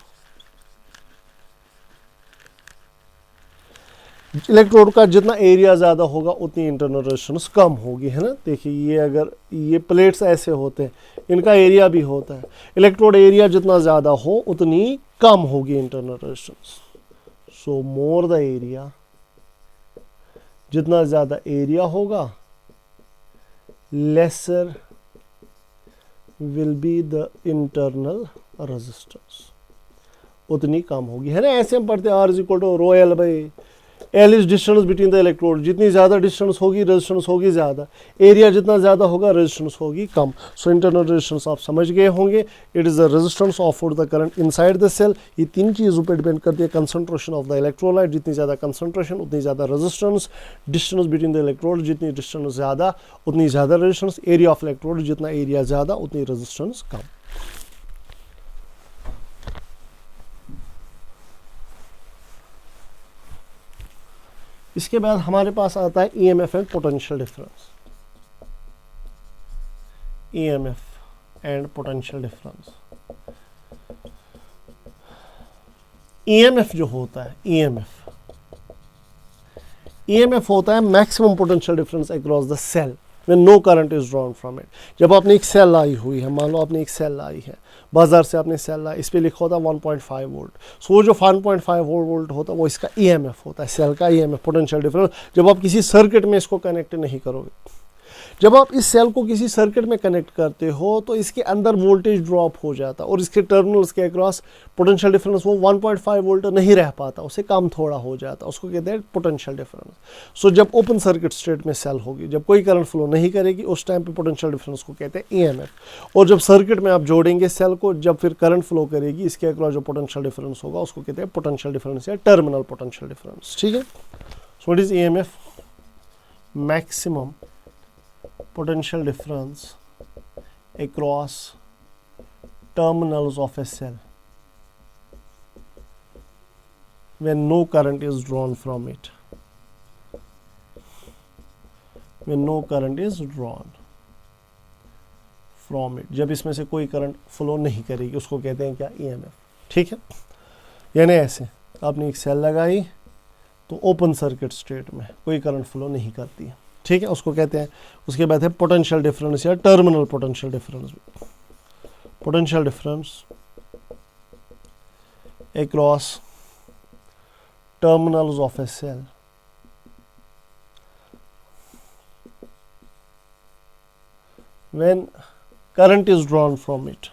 Electrode का जितना एरिया ज़्यादा होगा उतनी इंटरनल रेजिस्टेंस कम होगी, है ना। देखिए ये अगर ये प्लेट्स ऐसे होते हैं, इनका एरिया भी होता है, इलेक्ट्रोड एरिया जितना ज़्यादा हो उतनी कम होगी internal resistance. So more the area, जितना ज़्यादा एरिया होगा laser will be the internal resistance, उतनी कम होगी, है ना। ऐसे हम पढ़ते हैं R is equal to rho L by L is distance between the electrode. जितनी ज़्यादा डिस्टेंस होगी रेजिस्टेंस होगी ज़्यादा, एरिया जितना ज़्यादा होगा रेजिस्टेंस होगी कम। सो इंटरनल रेजिस्टेंस आप समझ गए होंगे, it is the resistance offered the current inside the cell. ये तीन चीज़ों पर डिपेंड करती है, कंसंट्रेशन ऑफ द इलेक्ट्रोलाइट, जितनी ज़्यादा कंसंट्रेशन उतनी ज़्यादा resistance, distance between the electrode, जितनी डिस्टेंस ज़्यादा उतनी ज़्यादा रेजिस्टेंस, एरिया ऑफ इलेक्ट्रोड, जितना एरिया ज़्यादा उतनी रेजिस्टेंस कम। इसके बाद हमारे पास आता है EMF and potential difference. EMF and potential difference. EMF जो होता है, EMF होता है maximum potential difference across the cell when no current is drawn from it. जब आपने एक सेल लाई हुई है, मान लो आपने एक सेल लाई है बाजार से, आपने सेल लाई, इस पे लिखा होता है 1.5 वोल्ट। सो वो जो 1.5 वोल्ट होता है वो इसका EMF होता है, सेल का EMF, पोटेंशियल डिफरेंस। जब आप किसी सर्किट में इसको कनेक्ट नहीं करोगे, जब आप इस सेल को किसी सर्किट में कनेक्ट करते हो तो इसके अंदर वोल्टेज ड्रॉप हो जाता है और इसके टर्मिनल्स के अक्रॉस पोटेंशियल डिफरेंस वो 1.5 वोल्ट नहीं रह पाता, उससे कम थोड़ा हो जाता है, उसको कहते हैं पोटेंशियल डिफरेंस। सो जब ओपन सर्किट स्टेट में सेल होगी, जब कोई करंट फ्लो नहीं करेगी, उस टाइम पे पोटेंशियल डिफरेंस को कहते हैं EMF। और जब सर्किट में आप जोड़ेंगे सेल को, जब फिर करंट फ्लो करेगी, इसके अक्रॉस जो पोटेंशियल डिफरेंस होगा उसको कहते हैं पोटेंशियल डिफरेंस या टर्मिनल पोटेंशियल डिफरेंस। ठीक है। सो what is EMF? Maximum potential difference across terminals of a cell when no current is drawn from it, when no current is drawn from it, जब इसमें से कोई करंट फ्लो नहीं करेगी उसको कहते हैं क्या? EMF। ठीक है। यानी ऐसे आपने एक सेल लगाई तो ओपन सर्किट स्टेट में कोई करंट फ्लो नहीं करती है, ठीक है, उसको कहते हैं। उसके बाद है पोटेंशियल डिफरेंस या terminal potential difference. Potential difference across terminals of a cell when current is drawn from it,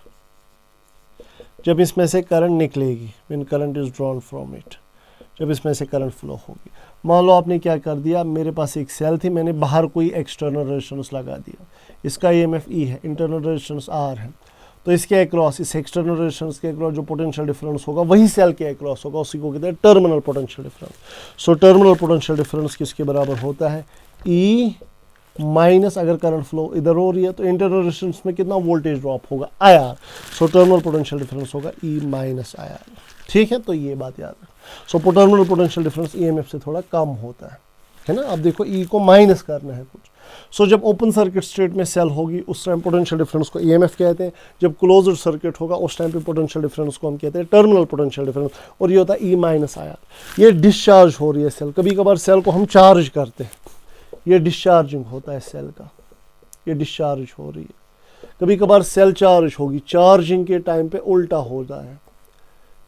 जब इसमें से करंट निकलेगी, when current is drawn from it, जब इसमें से करंट फ्लो होगी। मान लो आपने क्या कर दिया, मेरे पास एक सेल थी, मैंने बाहर कोई एक्सटर्नल रेजिस्टेंस लगा दिया, इसका ईएमएफ ई है, इंटरनल रेजिस्टेंस आर है, तो इसके अक्रॉस, इस एक्सटर्नल रेजिस्टेंस के अक्रॉस जो पोटेंशियल डिफरेंस होगा वही सेल के अक्रॉस होगा, उसी को कहते हैं terminal potential difference. So terminal potential difference किसके बराबर होता है, ई माइनस, अगर करंट फ्लो इधर हो रही है तो इंटरनल रेजिस्टेंस में कितना वोल्टेज ड्रॉप होगा, I R. So terminal potential difference होगा ई माइनस आई आर। ठीक है, तो ये बात याद रखो। So terminal potential difference EMF से थोड़ा कम होता है ना। अब देखो ई को माइनस करना है कुछ। सो जब ओपन सर्किट स्टेट में सेल होगी उस टाइम पोटेंशियल डिफरेंस को ईएमएफ कहते हैं, जब क्लोज्ड सर्किट होगा उस टाइम पे पोटेंशियल डिफरेंस को हम कहते हैं टर्मिनल पोटेंशियल डिफरेंस, और ये होता है ई माइनस आई आर। ये डिस्चार्ज हो रही है सेल, कभी कभार सेल को हम चार्ज करते हैं, ये डिस्चार्जिंग होता है सेल का, ये डिस्चार्ज हो रही है। कभी कभार सेल चार्ज होगी, चार्जिंग के टाइम पे उल्टा होता है,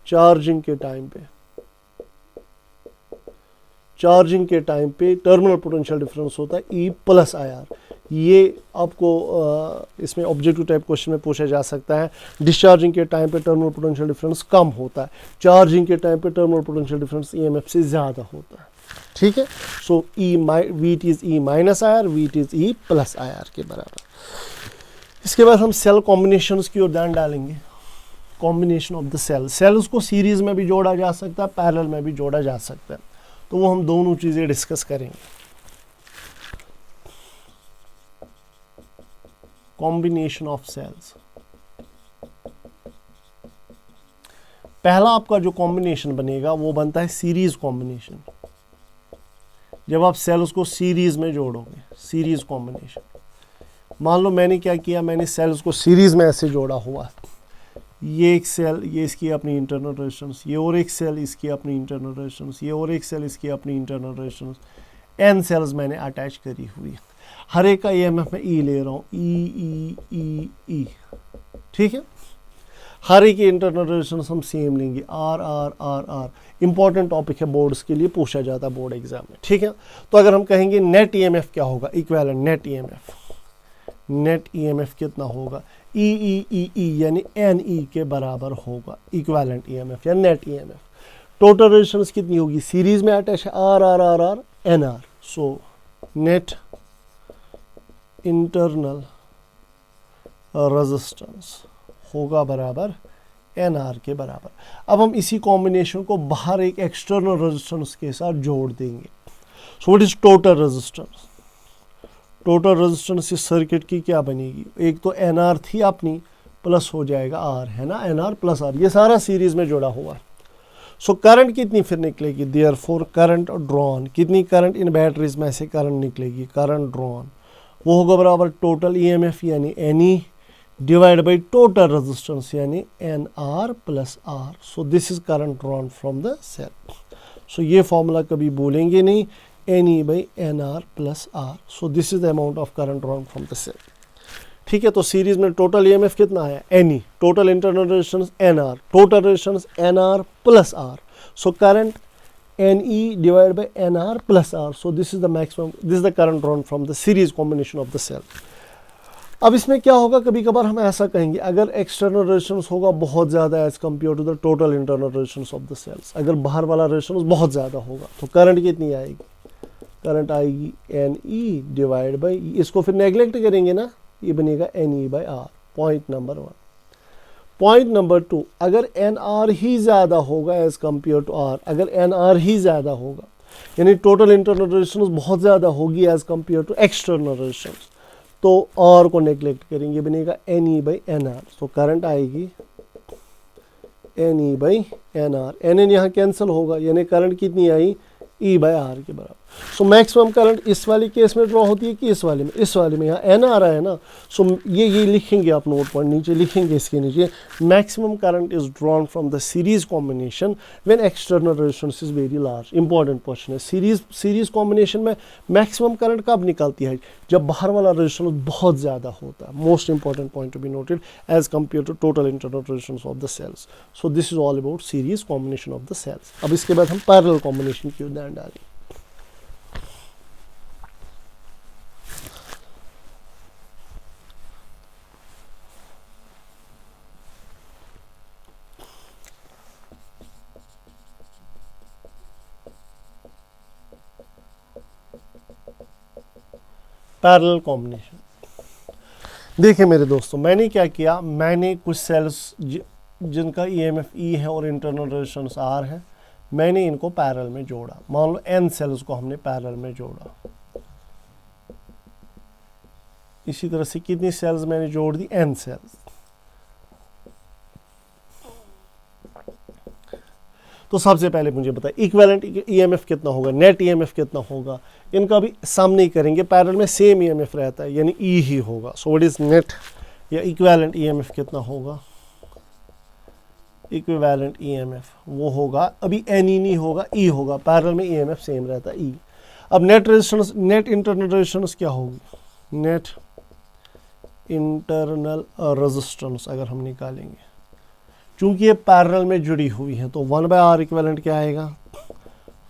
चार्जिंग के टाइम पे, चार्जिंग के टाइम पे टर्मिनल पोटेंशियल डिफरेंस होता है ई प्लस आई आर। ये आपको इसमें ऑब्जेक्टिव टाइप क्वेश्चन में पूछा जा सकता है। डिस्चार्जिंग के टाइम पे टर्मिनल पोटेंशियल डिफरेंस कम होता है, चार्जिंग के टाइम पे टर्मिनल पोटेंशियल डिफरेंस ईएमएफ से ज़्यादा होता है। ठीक है, so V T is E minus I R, V T is E plus I R के बराबर। इसके बाद हम सेल कॉम्बिनेशंस की ओर ध्यान डालेंगे। Combination of the cell, cells को सीरीज में भी जोड़ा जा सकता है, पैरेलल में भी जोड़ा जा सकता है, तो वो हम दोनों चीजें डिस्कस करेंगे। कॉम्बिनेशन ऑफ सेल्स, पहला आपका जो कॉम्बिनेशन बनेगा वो बनता है सीरीज कॉम्बिनेशन। जब आप सेल्स को सीरीज में जोड़ोगे, सीरीज कॉम्बिनेशन। मान लो मैंने क्या किया, मैंने सेल्स को सीरीज में ऐसे जोड़ा हुआ, ये एक सेल, ये इसकी अपनी इंटरनल रेजिस्टेंस, ये और एक सेल, इसकी अपनी इंटरनल रेजिस्टेंस, ये और एक सेल, इसकी अपनी इंटरनल रेजिस्टेंस, एन सेल्स मैंने अटैच करी हुई है। हर एक का ईएमएफ मैं ई ले रहा हूँ, ई। ठीक है, हर एक इंटरनल रेजिस्टेंस हम सेम लेंगे, R R R R. Important topic है, बोर्ड्स के लिए पूछा जाता है बोर्ड एग्जाम में। ठीक है, तो अगर हम कहेंगे नेट ईएमएफ क्या होगा, equivalent net EMF, net EMF कितना होगा, ई यानी एन ई के बराबर होगा, इक्विवेलेंट ईएमएफ या नेट ईएमएफ। टोटल रेजिस्टेंस कितनी होगी, सीरीज में अटैच है, R R R R N R. So net internal resistance होगा बराबर एन आर के बराबर। अब हम इसी कॉम्बिनेशन को बाहर एक एक्सटर्नल रेजिस्टेंस के साथ जोड़ देंगे। सो what is total resistance, total resistance इस सर्किट की क्या बनेगी, एक तो एन आर थी अपनी, प्लस हो जाएगा आर, है ना, एन आर प्लस आर, ये सारा सीरीज में जुड़ा हुआ है। सो करंट कितनी फिर निकलेगी, देयरफॉर करंट ड्रॉन, कितनी करंट इन बैटरीज में से करंट निकलेगी, करंट ड्रॉन, वो होगा बराबर टोटल ईएमएफ यानी N E divide by total resistance यानी N R plus R. So this is current drawn from the cell. सो ये फॉर्मूला कभी भूलेंगे नहीं, N E by N R plus R. So this is the amount of current drawn from the cell. ठीक है, तो series में total EMF कितना आया, N E, total internal resistance N R, total resistance N R plus R. So current N E divide by N R plus R. So this is the maximum, this is the current drawn from the series combination of the cell. अब इसमें क्या होगा, कभी कभार हम ऐसा कहेंगे, अगर एक्सटर्नल रेजिस्टेंस होगा बहुत ज़्यादा as compared to the total internal resistance of the cells, अगर बाहर वाला रेजिस्टेंस बहुत ज़्यादा होगा तो करंट कितनी आएगी, करंट आएगी एन ई डिवाइड बाई, इसको फिर नेग्लेक्ट करेंगे ना, ये बनेगा N E by R. Point number 1। Point number 2, अगर एन आर ही ज़्यादा होगा एज कम्पेयर टू आर, अगर एन आर ही ज़्यादा होगा यानी टोटल इंटरनल रेजिस्टेंस बहुत ज़्यादा होगी as compared to external resistance, तो आर को नेग्लेक्ट करेंगे, बनेगा N E by N R. तो करंट आएगी N E by N R, N N यहाँ कैंसिल होगा यानी करंट कितनी आई, ई बाई आर के बराबर। सो मैक्सिमम करंट इस वाली केस में ड्रॉ होती है कि इस वाले में, इस वाले में, यहाँ एन आ रहा है ना। सो ये लिखेंगे आप, नोट पॉइंट नीचे लिखेंगे, इसके नीचे maximum current is drawn from the series combination when external resistance is very large. Important question है, सीरीज कॉम्बिनेशन में मैक्सिमम करंट कब निकलती है, जब बाहर वाला रेजिस्टेंस बहुत ज़्यादा होता है। Most important point to be noted as compared to total internal resistance of the cells. So this is all about series combination of the cells. अब इसके बाद हम पैरेलल कॉम्बिनेशन की ध्यान डालें। Parallel combination. देखिए मेरे दोस्तों, मैंने क्या किया, मैंने कुछ सेल्स जिनका EMF E है और इंटरनल रेजिस्टेंस R है, मैंने इनको पैरेलल में जोड़ा। मान लो n सेल्स को हमने पैरेलल में जोड़ा। इसी तरह से कितनी सेल्स मैंने जोड़ दी, n सेल्स। तो सबसे पहले मुझे बताइए इक्विवेलेंट EMF कितना होगा, नेट EMF कितना होगा। इनका भी सम नहीं करेंगे, पैरेलल में सेम EMF रहता है यानी E ही होगा। सो व्हाट इज नेट या इक्विवेलेंट EMF कितना होगा, इक्विवेलेंट EMF वो होगा, अभी NE नहीं होगा, E होगा, पैरेलल में EMF सेम रहता है E। अब net resistance, net internal resistance क्या होगी, नेट इंटरनल रेजिस्टेंस अगर हम निकालेंगे, चूंकि ये पैरेलल में जुड़ी हुई है तो 1/R इक्विवेलेंट क्या आएगा,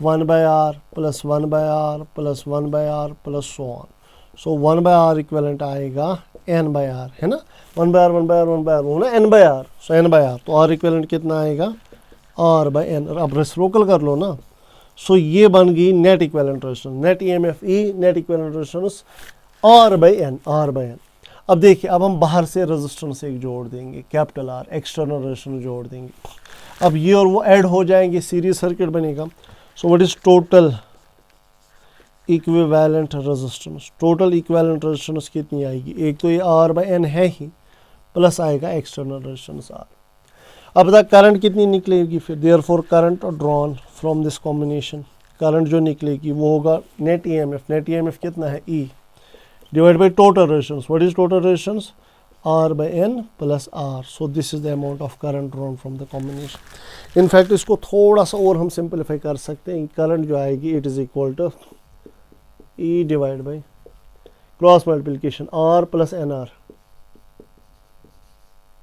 1/R plus 1/R plus 1/R plus so on. So 1/R equivalent आएगा n/R, है ना, 1/R 1/R 1/R वो ना n/R, सो n/R, तो R इक्विवेलेंट कितना आएगा R/n। अब रेसिप्रोकल कर लो ना, सो ये बन गई net equivalent resistance, net EMF E, net equivalent resistance R/n, R/n। अब देखिए, अब हम बाहर से रेजिस्टेंस एक जोड़ देंगे, कैपिटल R, एक्सटर्नल रेजिस्टेंस जोड़ देंगे। अब ये और वो ऐड हो जाएंगे, सीरीज सर्किट बनेगा। सो what is total equivalent resistance, total equivalent resistance कितनी आएगी, एक तो ये R/n है ही, प्लस आएगा एक्सटर्नल रेजिस्टेंस R। अब बता करंट कितनी निकलेगी फिर, therefore current drawn from this combination, current जो निकलेगी वो होगा नेट EMF, नेट EMF कितना है E divided by total resistance. What is total resistance? R/n plus R. So this is the amount of current drawn from the combination. In fact इसको थोड़ा सा और हम सिंपलीफाई कर सकते हैं, करंट जो आएगी it is equal to E divide by cross multiplication R plus NR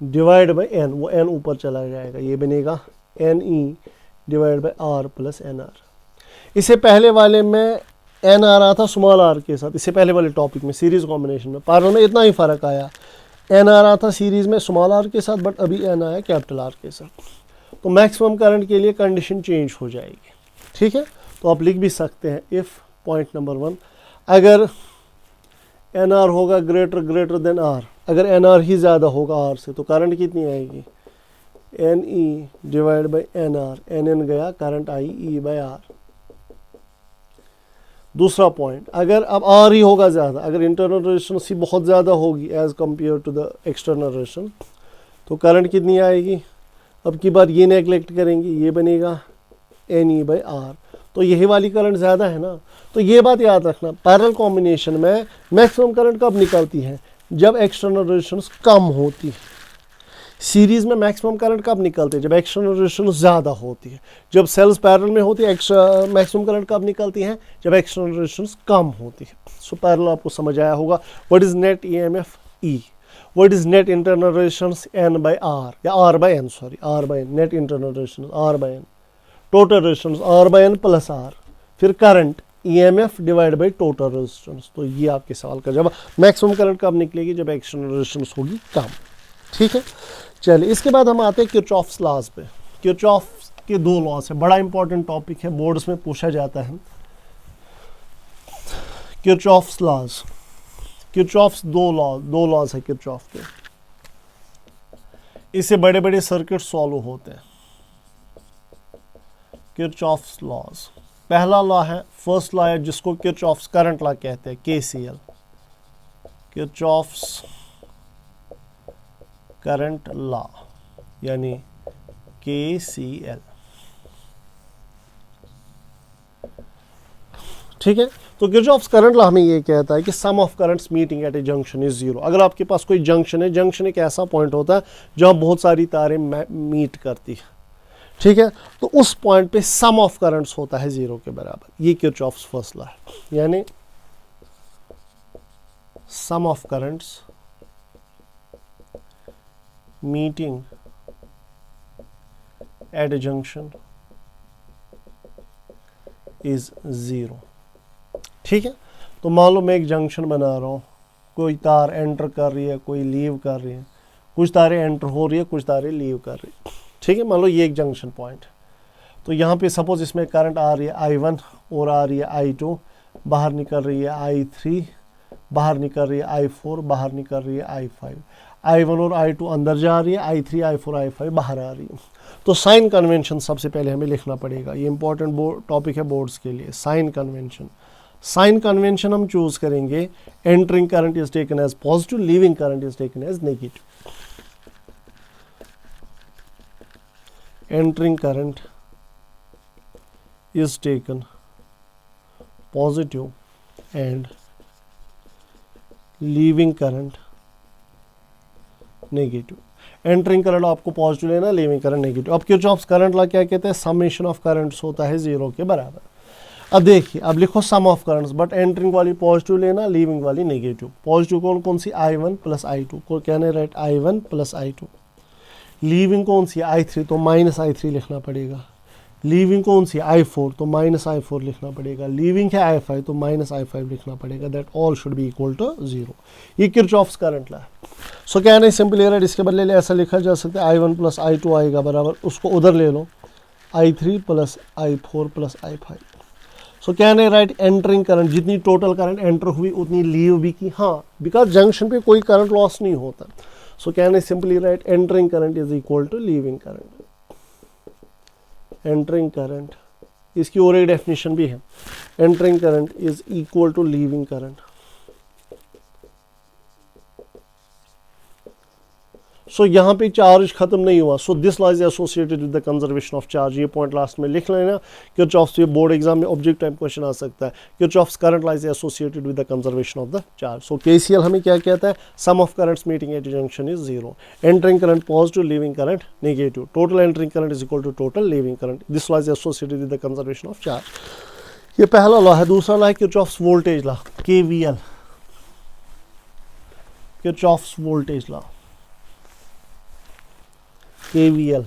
divide by N, वो N ऊपर चला जाएगा, ये बनेगा NE divide by R plus NR। इससे पहले वाले में n आ रहा था स्मॉल r के साथ, इससे पहले वाले टॉपिक में सीरीज कॉम्बिनेशन में, पैरेलल में इतना ही फर्क आया, n आ रहा था सीरीज में स्मॉल r के साथ, बट अभी n आया कैपिटल R के साथ। तो मैक्सिमम करंट के लिए कंडीशन चेंज हो जाएगी, ठीक है। तो आप लिख भी सकते हैं इफ पॉइंट नंबर 1, अगर NR होगा ग्रेटर देन R, अगर NR ही ज़्यादा होगा R से, तो करंट कितनी आएगी, NE divide by NR, NN गया, करंट आई E/R। दूसरा पॉइंट, अगर अब R ही होगा ज़्यादा, अगर इंटरनल रेजिस्टेंस ही बहुत ज़्यादा होगी as compared to the external resistance, तो करंट कितनी आएगी, अब की बार ये नेगलेक्ट करेंगे, ये बनेगा NE/R, तो यही वाली करंट ज़्यादा है ना। तो ये बात याद रखना, पैरेलल कॉम्बिनेशन में मैक्सिमम करंट कब निकलती है, जब एक्सटर्नल रेजिस्टेंस कम होती है। सीरीज में मैक्सिमम करंट कब निकलती है, जब एक्सटर्नल रेजिस्टेंस ज़्यादा होती है। जब सेल्स पैरेलल में होती है मैक्सिमम करंट कब निकलती है, जब एक्सटर्नल रेजिस्टेंस कम होती है। सो पैरेलल आपको समझ आया होगा। What is net EMF E, what is net internal resistance N/R या R/n, sorry R/n, net internal resistance R/n, total resistance R/n plus R, फिर current EMF divide by total resistance. तो ये आपके सवाल का जवाब, मैक्सिमम करंट कब निकलेगी, जब एक्सटर्नल रेजिस्टेंस होगी कम, ठीक है। चलिए इसके बाद हम आते हैं किरचॉफ्स लॉज पे। किरचॉफ के 2 लॉज है, बड़ा इंपॉर्टेंट टॉपिक है, बोर्ड्स में पूछा जाता है। किरचॉफ्स लॉज, किरचॉफ्स 2 लॉज है किरचॉफ के, इससे बड़े बड़े सर्किट सॉल्व होते हैं। किरचॉफ्स लॉज, पहला लॉ है, फर्स्ट लॉ है जिसको किरचॉफ्स करंट लॉ कहते हैं, KCL, किरचॉफ्स करंट लॉ यानी KCL, ठीक है। तो किरचॉफ्स करंट लॉ हमें ये कहता है कि sum of currents meeting at a junction is 0। अगर आपके पास कोई जंक्शन है, जंक्शन एक ऐसा पॉइंट होता है जहां बहुत सारी तारें मीट करती है, ठीक है, तो उस पॉइंट पे सम ऑफ करंट्स होता है 0 के बराबर। ये किरचॉफ्स फर्स्ट लॉ है, यानी sum of currents meeting at a junction is 0, ठीक है। तो मान लो मैं एक जंक्शन बना रहा हूँ, कोई तार एंटर कर रही है, कोई लीव कर रही है, कुछ तारें एंटर हो रही है, कुछ तारें लीव कर रही है, ठीक है। मान लो ये एक जंक्शन पॉइंट, तो यहाँ पे सपोज इसमें करंट आ रही है I1 और आ रही है I2, बाहर निकल रही है I3, बाहर निकल रही है I4, बाहर निकल रही है I5, I1 और I2 अंदर जा रही है, I3, I4, I5 बाहर आ रही है। तो साइन कन्वेंशन सबसे पहले हमें लिखना पड़ेगा, ये इंपॉर्टेंट टॉपिक है बोर्ड्स के लिए। साइन कन्वेंशन, साइन कन्वेंशन हम चूज करेंगे, entering current is taken as positive, leaving current is taken as negative. एंटरिंग करंट is taken positive and leaving current negative। Entering current आपको पॉजिटिव लेना, लीविंग करंट नेगेटिव। अब Kirchhoff's current law क्या कहते हैं, समेशन ऑफ करंट्स होता है 0 के बराबर। अब देखिए, अब लिखो सम ऑफ करंट्स, बट एंटरिंग वाली पॉजिटिव लेना, लीविंग वाली नेगेटिव। पॉजिटिव कौन कौन सी, I1 प्लस I2 को कहने right, I1 plus I2। Leaving कौन सी, I3 तो माइनस I3 लिखना पड़ेगा। लीविंग कौन सी, I4 तो माइनस I4 लिखना पड़ेगा। लीविंग है I5 तो माइनस I5 लिखना पड़ेगा। That all should be equal to 0। ये किरचॉफ्स करंट लॉ है। सो क्या नहीं, सिंपली राइट, इसके बदले ऐसा लिखा जा सकता है I1 प्लस I2 आएगा बराबर, उसको उधर ले लो, I3 plus I4 plus I5। सो क्या नहीं राइट, एंटरिंग करंट, जितनी टोटल करंट एंटर हुई उतनी लीव भी की, हाँ, बिकॉज जंक्शन पे कोई करंट लॉस नहीं होता। सो क्या नहीं, simply right, entering current is equal to leaving current. Entering current, इसकी और एक डेफिनेशन भी है, entering current is equal to leaving current. So यहाँ पे चार्ज खत्म नहीं हुआ, so this law is associated with the conservation of charge. ये पॉइंट लास्ट में लिख लेना, किरचॉफ्स, ये बोर्ड एग्जाम में ऑब्जेक्ट टाइप क्वेश्चन आ सकता है। Kirchhoff's current law is associated with the conservation of the charge. So KCL हमें क्या कहता है, sum of currents meeting at junction is 0। Entering current positive, leaving current negative. Total entering current is equal to total leaving current. This law is associated with the conservation of charge. ये पहला law है। दूसरा law है Kirchhoff's voltage law, KVL, Kirchhoff's voltage law, KVL।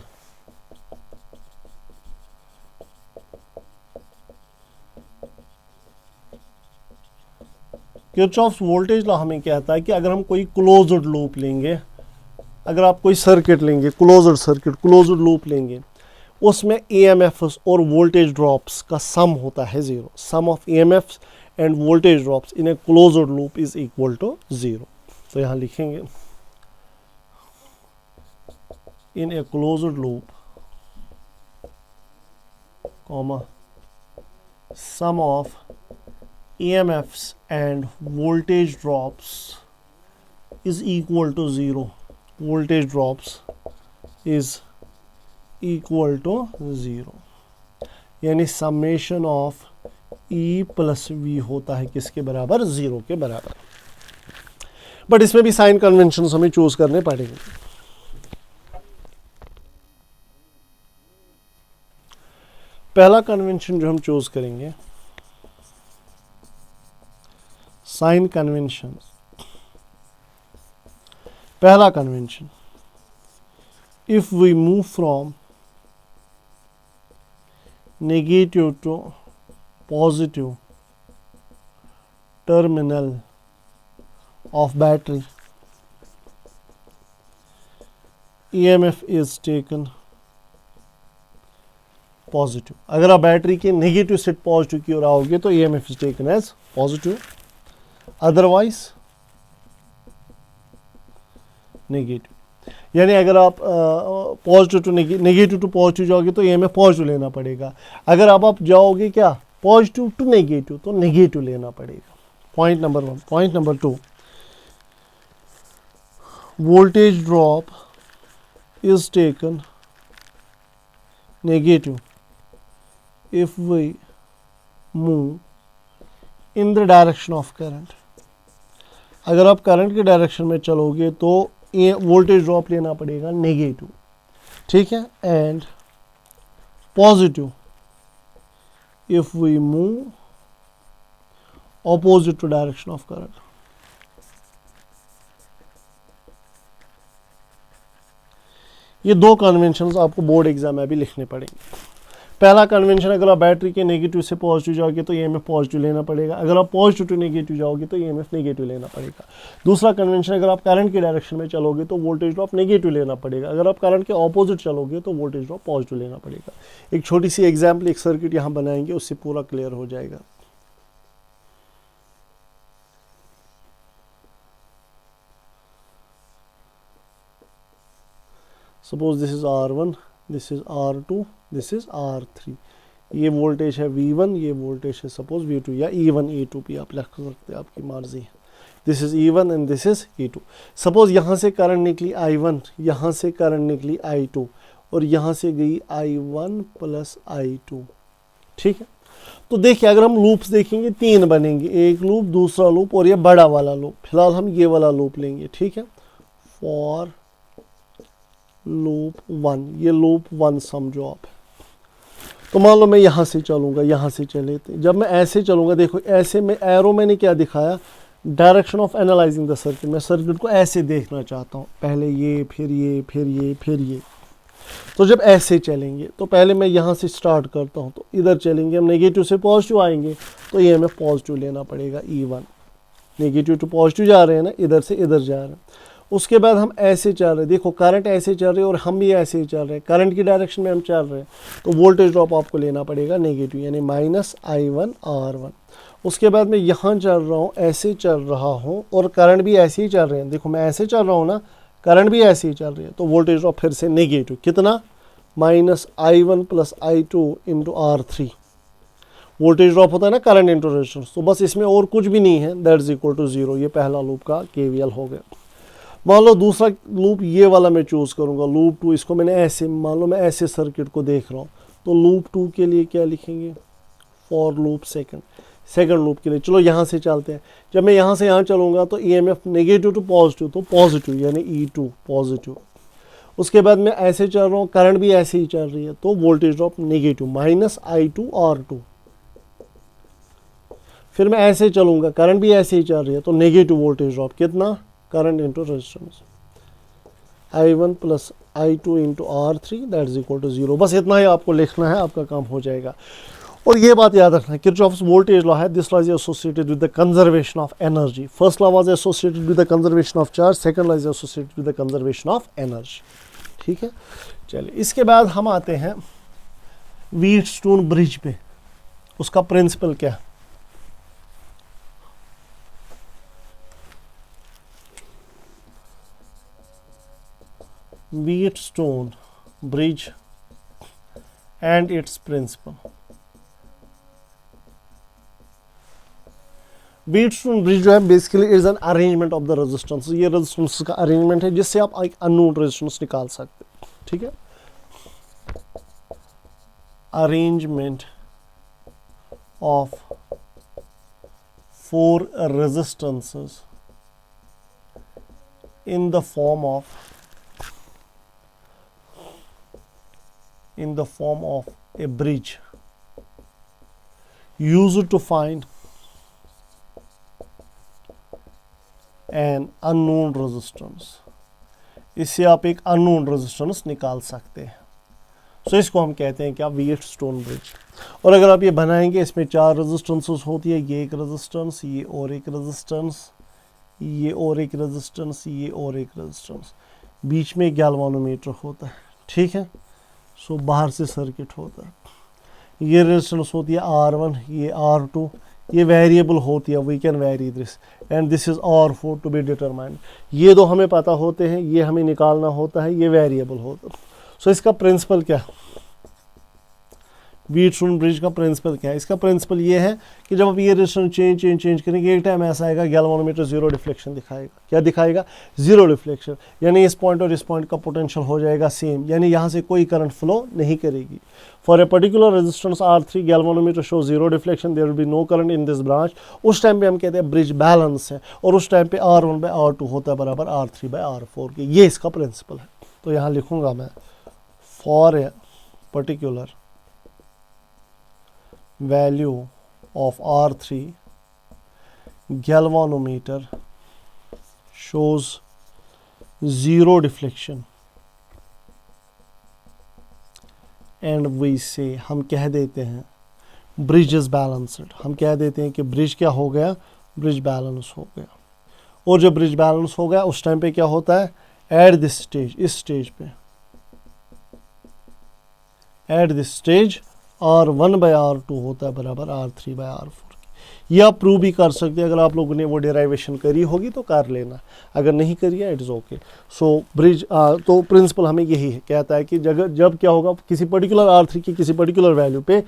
Kirchhoff's voltage law हमें कहता है कि अगर हम कोई क्लोज्ड लूप लेंगे, अगर आप कोई सर्किट लेंगे, क्लोज्ड सर्किट, क्लोज्ड लूप लेंगे, उसमें EMFs और वोल्टेज ड्रॉप्स का सम होता है 0। Sum of EMFs and voltage drops in a closed loop is equal to 0। तो यहां लिखेंगे, in a closed loop, comma, sum of EMFs and voltage drops is equal to 0. Voltage drops is equal to 0। यानी summation of E plus V होता है किसके बराबर, 0 के बराबर। बट इसमें भी साइन कन्वेंशन हमें चूज करने पड़ेंगे। पहला कन्वेंशन जो हम चूज करेंगे, साइन कन्वेंशन। पहला convention, if we move from negative to positive terminal of battery, EMF is taken positive. अगर आप बैटरी के नेगेटिव से पॉजिटिव की ओर आओगे तो EMF is taken as positive, otherwise negative. यानी अगर आप positive to negative to positive जाओगे तो EMF पॉजिटिव लेना पड़ेगा। अगर आप जाओगे क्या, पॉजिटिव टू नेगेटिव, तो नेगेटिव लेना पड़ेगा। Point number 1। Point number 2, voltage drop is taken negative if we move in the direction of current। अगर आप करंट के डायरेक्शन में चलोगे तो वोल्टेज ड्रॉप लेना पड़ेगा नेगेटिव, ठीक है। And positive if we move opposite to direction of current। ये दो कन्वेंशंस आपको बोर्ड एग्जाम में भी लिखने पड़ेंगे। पहला कन्वेंशन, अगर आप बैटरी के नेगेटिव से पॉजिटिव जाओगे तो EMF पॉजिटिव लेना पड़ेगा। अगर आप पॉजिटिव टू नेगेटिव जाओगे तो EMF नेगेटिव लेना पड़ेगा। दूसरा कन्वेंशन, अगर आप करंट के डायरेक्शन में चलोगे तो वोल्टेज ड्रॉप नेगेटिव लेना पड़ेगा। अगर आप करंट के ऑपोजिट चलोगे तो वोल्टेज ड्रॉप पॉजिटिव लेना पड़ेगा। एक छोटी सी एग्जाम्पल, एक सर्किट यहाँ बनाएंगे, उससे पूरा क्लियर हो जाएगा। Suppose this is R1, this is R2, this is R3। ये वोल्टेज है V1, ये वोल्टेज है सपोज V2 या E1 E2 भी आप लिख सकते हैं, आपकी मर्जी है। This is E1 and this is E2। Suppose यहाँ से करंट निकली I1, यहाँ से करंट निकली I2 और यहाँ से गई I1 प्लस I2, ठीक है। तो देखिए अगर हम लूप्स देखेंगे 3 बनेंगे, एक लूप, दूसरा लूप और ये बड़ा वाला लूप। फिलहाल हम ये वाला लूप लेंगे, ठीक है। फॉर लूप 1, ये लूप 1 समझो आप। तो मान लो मैं यहाँ से चलूँगा, यहाँ से चले थे, जब मैं ऐसे चलूँगा, देखो ऐसे में एरो मैंने क्या दिखाया, direction of analysing the circuit. मैं सर्किट को ऐसे देखना चाहता हूँ, पहले ये, फिर ये, फिर ये, फिर ये। तो जब ऐसे चलेंगे तो पहले मैं यहाँ से स्टार्ट करता हूँ, तो इधर चलेंगे हम, नेगेटिव से पॉजिटिव आएंगे तो ये हमें पॉजिटिव लेना पड़ेगा E1। नेगेटिव टू पॉजिटिव जा रहे हैं ना, इधर से इधर जा रहे हैं। उसके बाद हम ऐसे चल रहे हैं, देखो करंट ऐसे चल रहे हैं और हम भी ऐसे ही चल रहे हैं, करंट की डायरेक्शन में हम चल रहे हैं। तो वोल्टेज ड्रॉप आपको लेना पड़ेगा नेगेटिव, यानी -I1 R1। उसके बाद मैं यहाँ चल रहा हूँ, ऐसे चल रहा हूँ और करंट भी ऐसे ही चल रहे हैं। देखो मैं ऐसे चल रहा हूँ ना, करंट भी ऐसे ही चल रही है, तो वोल्टेज ड्रॉप फिर से नेगेटिव, कितना, -I1 plus I2 into R3। Voltage drop होता है ना करंट इंटू रेजिस्टेंस, तो बस इसमें और कुछ भी नहीं है, दैट इज इक्वल टू 0। ये पहला लूप का KVL हो गया। मान लो दूसरा लूप ये वाला मैं चूज़ करूँगा, लूप 2। इसको मैंने ऐसे, मान लो मैं ऐसे सर्किट को देख रहा हूँ, तो लूप 2 के लिए क्या लिखेंगे, फॉर लूप सेकंड लूप के लिए। चलो यहाँ से चलते हैं, जब मैं यहाँ से यहाँ चलूँगा तो EMF नेगेटिव टू पॉजिटिव, तो पॉजिटिव यानी E2 पॉजिटिव। उसके बाद मैं ऐसे चल रहा हूँ, करंट भी ऐसे ही चल रही है, तो voltage drop negative, -I2 R2। फिर मैं ऐसे चलूँगा, करंट भी ऐसे ही चल रही है, तो नेगेटिव वोल्टेज ड्रॉप, कितना, current into resistance, I1 plus I2 into R3 that is equal to 0। बस इतना ही आपको लिखना है, आपका काम हो जाएगा। और ये बात याद रखना है, किरचॉफ्स वोल्टेज लॉ है, this law is associated with the conservation of energy. First law was associated with the conservation of charge, second law is associated with the conservation of energy, ठीक है। चलिए इसके बाद हम आते हैं व्हीटस्टोन ब्रिज पे, उसका प्रिंसिपल क्या है। Wheatstone bridge and its principle। Wheatstone bridge जो है basically is an arrangement of the resistance. ये रेजिस्टेंस का अरेंजमेंट है जिससे आप एक अननोन रेजिस्टेंस निकाल सकते हैं, ठीक है। Arrangement of 4 resistances in the form of a bridge used to find an unknown resistance। इससे आप एक अननोन रेजिस्टेंस निकाल सकते हैं। सो इसको हम कहते हैं क्या, व्हीटस्टोन ब्रिज। और अगर आप ये बनाएंगे, इसमें 4 रेजिस्टेंसेस होती है, ये एक रेजिस्टेंस, ये और एक रेजिस्टेंस, ये और एक रेजिस्टेंस, ये और एक रेजिस्टेंस, बीच में गैल्वानोमीटर होता है, ठीक है। सो बाहर से सर्किट होता है। ये रेजिस्टेंस होती है R1, ये R2, ये वेरिएबल होती है, we can vary this, and this is R4 to be determined. ये दो हमें पता होते हैं, ये हमें निकालना होता है, ये वेरिएबल होता है। सो इसका प्रिंसिपल क्या है, व्हीटस्टोन ब्रिज का प्रिंसिपल क्या है। इसका प्रिंसिपल ये है कि जब आप ये रेजिस्टेंस चेंज करेंगे, एक टाइम ऐसा आएगा गैल्वानोमीटर 0 डिफ्लेक्शन दिखाएगा। क्या दिखाएगा, 0 डिफ्लेक्शन, यानी इस पॉइंट और इस पॉइंट का पोटेंशियल हो जाएगा सेम, यानी यहाँ से कोई करंट फ्लो नहीं करेगी। For a particular resistance R3 galvanometer show 0 deflection, there will be no current in this branch. उस टाइम पे हम कहते हैं ब्रिज बैलेंस है, और उस टाइम पे R1/R2 होता है बराबर R3/R4 के। ये इसका प्रिंसिपल है। तो यहाँ लिखूंगा मैं, for a particular value of R3 galvanometer shows 0 deflection and we say, हम कह देते हैं ब्रिज इज बैलेंस्ड। हम कह देते हैं कि ब्रिज क्या हो गया, ब्रिज बैलेंस हो गया। और जब ब्रिज बैलेंस हो गया उस टाइम पे क्या होता है, एट दिस स्टेज, इस स्टेज पे, एट दिस स्टेज R1/R2 होता है बराबर R3/R4। ये आप प्रूव भी कर सकते हैं, अगर आप लोगों ने वो डेराइवेशन करी होगी तो कर लेना, अगर नहीं करी है it is okay. So bridge तो प्रिंसिपल हमें यही है, कहता है कि जब क्या होगा, किसी पर्टिकुलर R3 की किसी पर्टिकुलर वैल्यू पे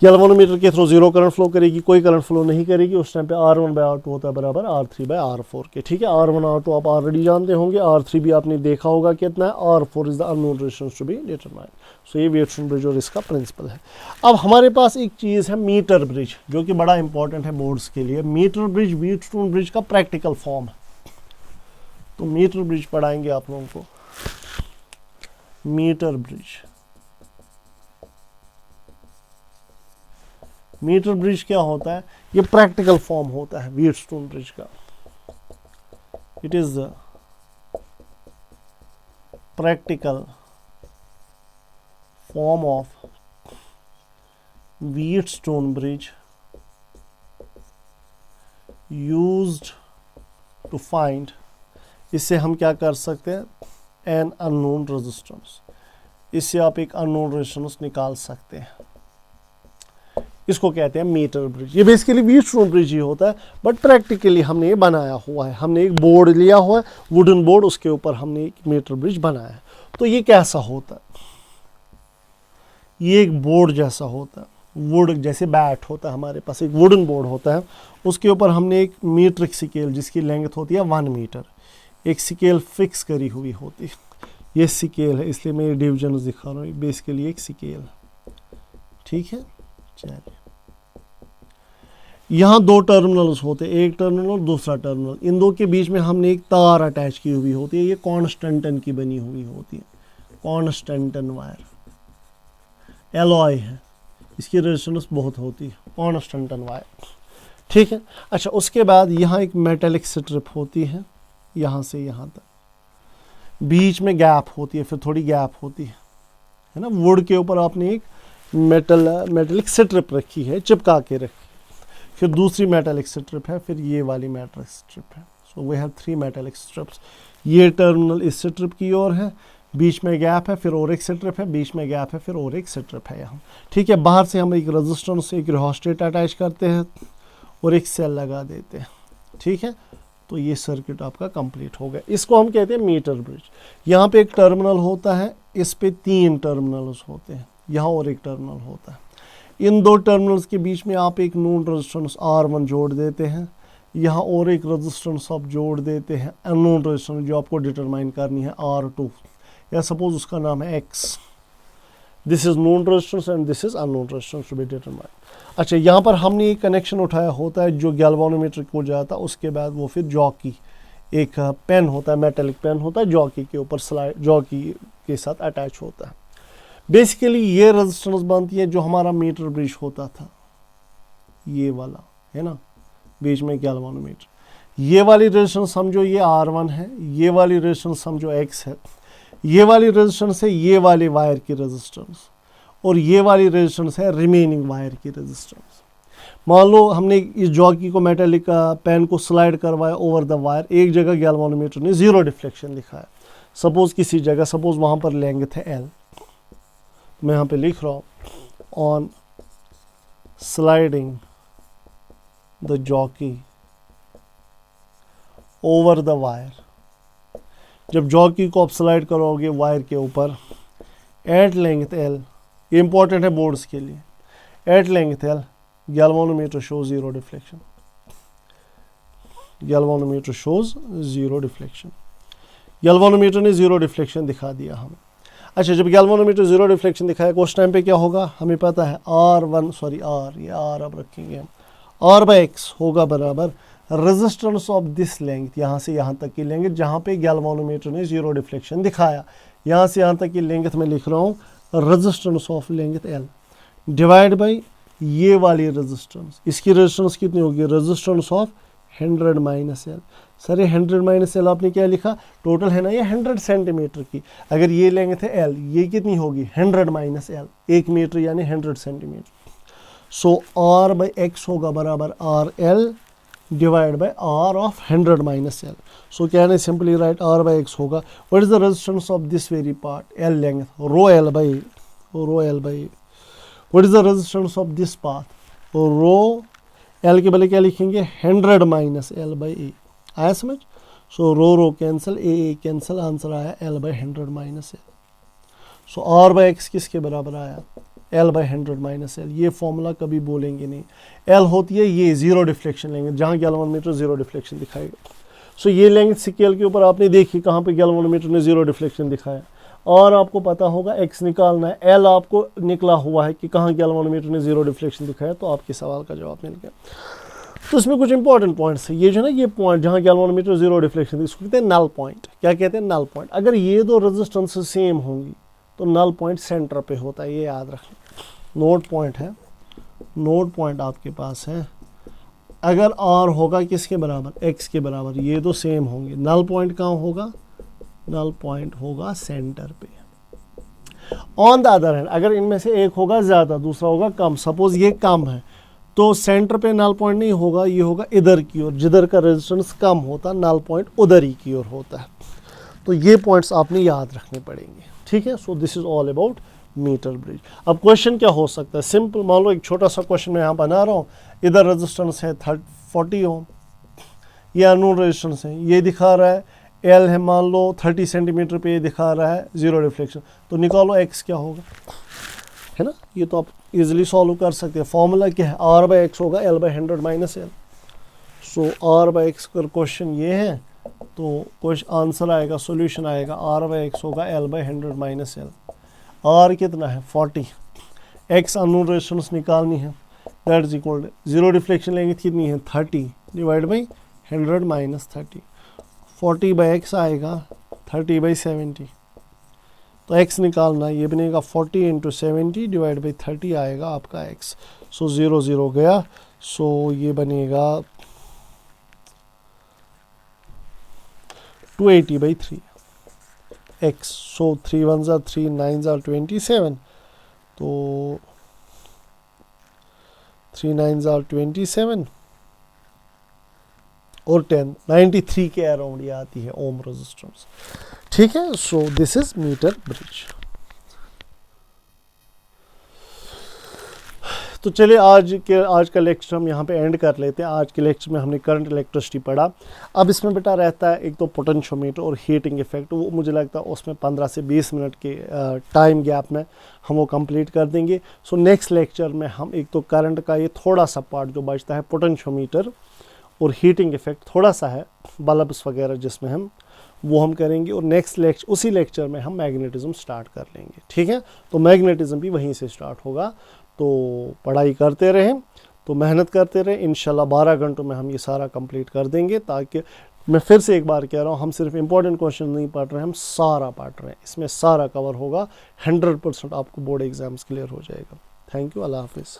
गैल्वेनोमीटर के थ्रू जीरो करंट फ्लो करेगी, कोई करंट फ्लो नहीं करेगी, उस टाइम पे R1/R2 होता है बराबर R3/R4 के। ठीक है, R1 R2 आप ऑलरेडी जानते होंगे, R3 भी आपने देखा होगा कितना है, R4 is the unknown resistance to be determined. So ये व्हीटस्टोन ब्रिज और इसका प्रिंसिपल है। अब हमारे पास एक चीज़ है मीटर ब्रिज, जो कि बड़ा इंपॉर्टेंट है बोर्ड्स के लिए। मीटर ब्रिज व्हीटस्टोन ब्रिज का प्रैक्टिकल फॉर्म है, तो मीटर ब्रिज पढ़ाएंगे आप लोगों को। मीटर ब्रिज, मीटर ब्रिज क्या होता है, ये प्रैक्टिकल फॉर्म होता है व्हीटस्टोन ब्रिज का। It is the practical form of Wheatstone bridge used to find, इससे हम क्या कर सकते हैं, एन अननोन रेजिस्टेंस, इससे आप एक अननोन रेजिस्टेंस निकाल सकते हैं, इसको कहते हैं मीटर ब्रिज। ये बेसिकली व्हीटस्टोन ब्रिज ही होता है, बट प्रैक्टिकली हमने ये बनाया हुआ है, हमने एक बोर्ड लिया हुआ है, वुडन बोर्ड, उसके ऊपर हमने एक मीटर ब्रिज बनाया है। तो ये कैसा होता है, ये एक बोर्ड जैसा होता है, वुड जैसे बैट होता है, हमारे पास एक वुडन बोर्ड होता है, उसके ऊपर हमने एक मीट्रिक स्केल जिसकी लेंथ होती है 1 मीटर, एक स्केल फिक्स करी हुई होती है। ये स्केल है, इसलिए मैं ये डिविजन दिखा रहा हूँ, बेसिकली एक स्केल। ठीक है, चलिए, यहाँ दो टर्मिनल्स होते हैं, एक टर्मिनल दूसरा टर्मिनल, इन दो के बीच में हमने एक तार अटैच की हुई होती है, ये कॉन्स्टेंटन की बनी हुई होती है, कॉन्स्टेंटन वायर, एलॉय है, इसकी रेजिस्टेंस बहुत होती है, कॉन्स्टेंटन वायर। ठीक है, अच्छा, उसके बाद यहाँ एक मेटेलिक स्ट्रिप होती है, यहाँ से यहाँ तक, बीच में गैप होती है, फिर थोड़ी गैप होती है ना, वुड के ऊपर आपने एक मेटेलिक स्ट्रिप रखी है, चिपका के रखी, फिर दूसरी मेटेलिक स्ट्रिप है, फिर ये वाली मेटेलिक स्ट्रिप है। So we have 3 metallic strips. ये टर्मिनल इस स्ट्रिप की ओर है, बीच में गैप है, फिर और एक स्ट्रिप है, बीच में गैप है, फिर और एक स्ट्रिप है यहाँ। ठीक है, बाहर से हम एक रेजिस्टेंस, एक रिहोस्टेट अटैच करते हैं और एक सेल लगा देते हैं। ठीक है, तो ये सर्किट आपका कंप्लीट हो गया, इसको हम कहते हैं मीटर ब्रिज। यहाँ पे एक टर्मिनल होता है, इस पे 3 टर्मिनल्स होते हैं, यहाँ और एक टर्मिनल होता है, इन दो टर्मिनल्स के बीच में आप एक नोन रेजिस्टेंस R1 जोड़ देते हैं, यहाँ और एक रेजिस्टेंस आप जोड़ देते हैं, अननोन रेजिस्टेंस जो आपको डिटरमाइन करनी है R2, या सपोज उसका नाम है X। This is known resistance and this is unknown resistance to be determine. अच्छा, यहाँ पर हमने एक कनेक्शन उठाया होता है जो गैल्वेनोमीटर को जाता है, उसके बाद वो फिर जॉकी, एक पेन होता है, मेटेलिक पेन होता है, जॉकी के ऊपर स्लाइड, जॉकी के साथ अटैच होता है। बेसिकली ये रेजिस्टेंस बनती है जो हमारा मीटर ब्रिज होता था, ये वाला है ना, बीच में गैल्वेनोमीटर, ये वाली रेजिस्टेंस समझो ये R1 है, ये वाली रेजिस्टेंस समझो X है, ये वाली रेजिस्टेंस है ये वाले वायर की रेजिस्टेंस, और ये वाली रेजिस्टेंस है रिमेनिंग वायर की रेजिस्टेंस। मान लो हमने इस जॉकी को, मेटेलिक पेन को स्लाइड करवाया ओवर द वायर, एक जगह गैल्वेनोमीटर ने 0 डिफ्लेक्शन लिखा है, सपोज किसी जगह, सपोज वहाँ पर लेंथ है L, मैं यहाँ पे लिख रहा हूँ, on sliding the jockey over the wire, जब जॉकी को आप स्लाइड करोगे वायर के ऊपर, एट लेंथ L, ये इंपॉर्टेंट है बोर्ड्स के लिए, at length L galvanometer shows 0 deflection, galvanometer shows 0 deflection, galvanometer ने 0 डिफ्लेक्शन दिखा दिया हमें। अच्छा, जब गैल्वेनोमीटर 0 डिफ्लेक्शन दिखाएगा उस टाइम पे क्या होगा, हमें पता है ये R अब रखेंगे हम, R/X होगा बराबर रेजिस्टेंस ऑफ दिस लेंथ, यहाँ से यहाँ तक की लेंथ जहाँ पे गैल्वेनोमीटर ने 0 डिफ्लेक्शन दिखाया, यहाँ से यहाँ तक की लेंथ में लिख रहा हूँ resistance of length L, divide by ये वाली रेजिस्टेंस, इसकी रेजिस्टेंस कितनी होगी, resistance of 100 minus L। Sir ये 100 माइनस L आपने क्या लिखा, टोटल है ना ये 100 सेंटीमीटर की, अगर ये लेंथ है L, ये कितनी होगी 100 माइनस L, 1 मीटर यानी 100 सेंटीमीटर। सो R/X होगा बराबर RL divide by R of 100 minus L। So can I simply write R/X होगा, what is the resistance of this very part, L length, rho L by, what is the resistance of this path, rho L के बदले क्या लिखेंगे 100 minus L by A, आया समझ। So rho cancel, A cancel, answer आया L by 100 minus L. So R by X किसके बराबर आया, एल बाई 100 माइनस एल। ये फॉर्मूला कभी बोलेंगे नहीं, एल होती है ये जीरो डिफ्लेक्शन लेंगे, जहाँ गैल्वेनोमीटर जीरो डिफ्लेक्शन दिखाएगा। सो ये लेंगे स्केल के ऊपर, आपने देखी कहाँ पे गैल्वेनोमीटर ने जीरो डिफ्लेक्शन दिखाया, और आपको पता होगा एक्स निकालना है, एल आपको निकला हुआ है कि कहाँ गैल्वेनोमीटर ने जीरो डिफ्लेक्शन दिखाया, तो आपके सवाल का जवाब मिल गया। तो इसमें कुछ इंपॉर्टेंट पॉइंट्स है, ये जो है ना, ये पॉइंट जहाँ गैल्वेनोमीटर जीरो डिफ्लेक्शन, इसको कहते हैं नल पॉइंट। क्या कहते हैं, नल पॉइंट। अगर ये दो रेजिस्टेंस सेम होंगी तो नल पॉइंट सेंटर पे होता है, ये याद रखें। नोड पॉइंट है, नोड पॉइंट आपके पास है, अगर आर होगा किसके बराबर, एक्स के बराबर, ये तो सेम होंगे, नल पॉइंट कहाँ होगा, नल पॉइंट होगा सेंटर पे। ऑन द अदर हैंड, अगर इनमें से एक होगा ज़्यादा, दूसरा होगा कम, सपोज ये कम है, तो सेंटर पे नल पॉइंट नहीं होगा, ये होगा इधर की ओर, जिधर का रेजिस्टेंस कम होता, नल पॉइंट उधर ही की ओर होता है। तो ये पॉइंट्स आपने याद रखने पड़ेंगे, ठीक है। So this is all about metre bridge. अब क्वेश्चन क्या हो सकता है, सिंपल, मान लो एक छोटा सा क्वेश्चन मैं यहाँ बना रहा हूँ, इधर रेजिस्टेंस है 40 ओम, ये अननोन रेजिस्टेंस है, ये दिखा रहा है एल है मान लो 30 सेंटीमीटर पे, ये दिखा रहा है जीरो रिफ्लेक्शन, तो निकालो एक्स क्या होगा, है ना। ये तो आप इजीली सॉल्व कर सकते हैं। फॉर्मूला क्या है, आर बाई एक्स होगा L by 100 minus L. So R by X का क्वेश्चन ये है, तो क्वेश्चन आंसर आएगा, सॉल्यूशन आएगा, आर बाई एक्स होगा L by 100 minus L. R कितना है 40, एक्स अननोन रेजिस्टेंस निकालनी है, that is equal to zero reflection लेंगे कितनी है 30 divide by 100 minus 30, 40 by X आएगा 30 बाई 70, तो x निकालना है, ये बनेगा 40 इंटू 70 डिवाइड बाई 30 आएगा आपका x। सो 0 0 गया, सो ये बनेगा 280 बाई 3 x। सो 3 1 ज़ा 3 9 ज़ा 27, तो 3 9 ज़ा 27 और 10 93 के अराउंड ये आती है ओम रेजिस्टेंस, ठीक है। So this is metre bridge. तो चलिए आज का लेक्चर हम यहाँ पे एंड कर लेते हैं। आज के लेक्चर में हमने करंट इलेक्ट्रिसिटी पढ़ा। अब इसमें बेटा रहता है एक तो पोटेंशियोमीटर और हीटिंग इफेक्ट, वो मुझे लगता है उसमें 15 से 20 मिनट के टाइम गैप में हम वो कंप्लीट कर देंगे। सो नेक्स्ट लेक्चर में हम एक तो करंट का ये थोड़ा सा पार्ट जो बचता है, पोटेंशियोमीटर और हीटिंग इफेक्ट थोड़ा सा है, बल्ब्स वगैरह जिसमें हम करेंगे, और नेक्स्ट लेक्चर उसी लेक्चर में हम मैग्नेटिज्म स्टार्ट कर लेंगे, ठीक है। तो मैग्नेटिज्म भी वहीं से स्टार्ट होगा। तो पढ़ाई करते रहें, तो मेहनत करते रहें, इंशाल्लाह 12 घंटों में हम ये सारा कंप्लीट कर देंगे। ताकि मैं फिर से एक बार कह रहा हूँ, हम सिर्फ इंपॉर्टेंट क्वेश्चन नहीं पढ़ रहे हैं, हम सारा पढ़ रहे हैं, इसमें सारा कवर होगा, 100% आपको बोर्ड एग्जाम्स क्लियर हो जाएगा। थैंक यू, अल्लाह हाफिज़।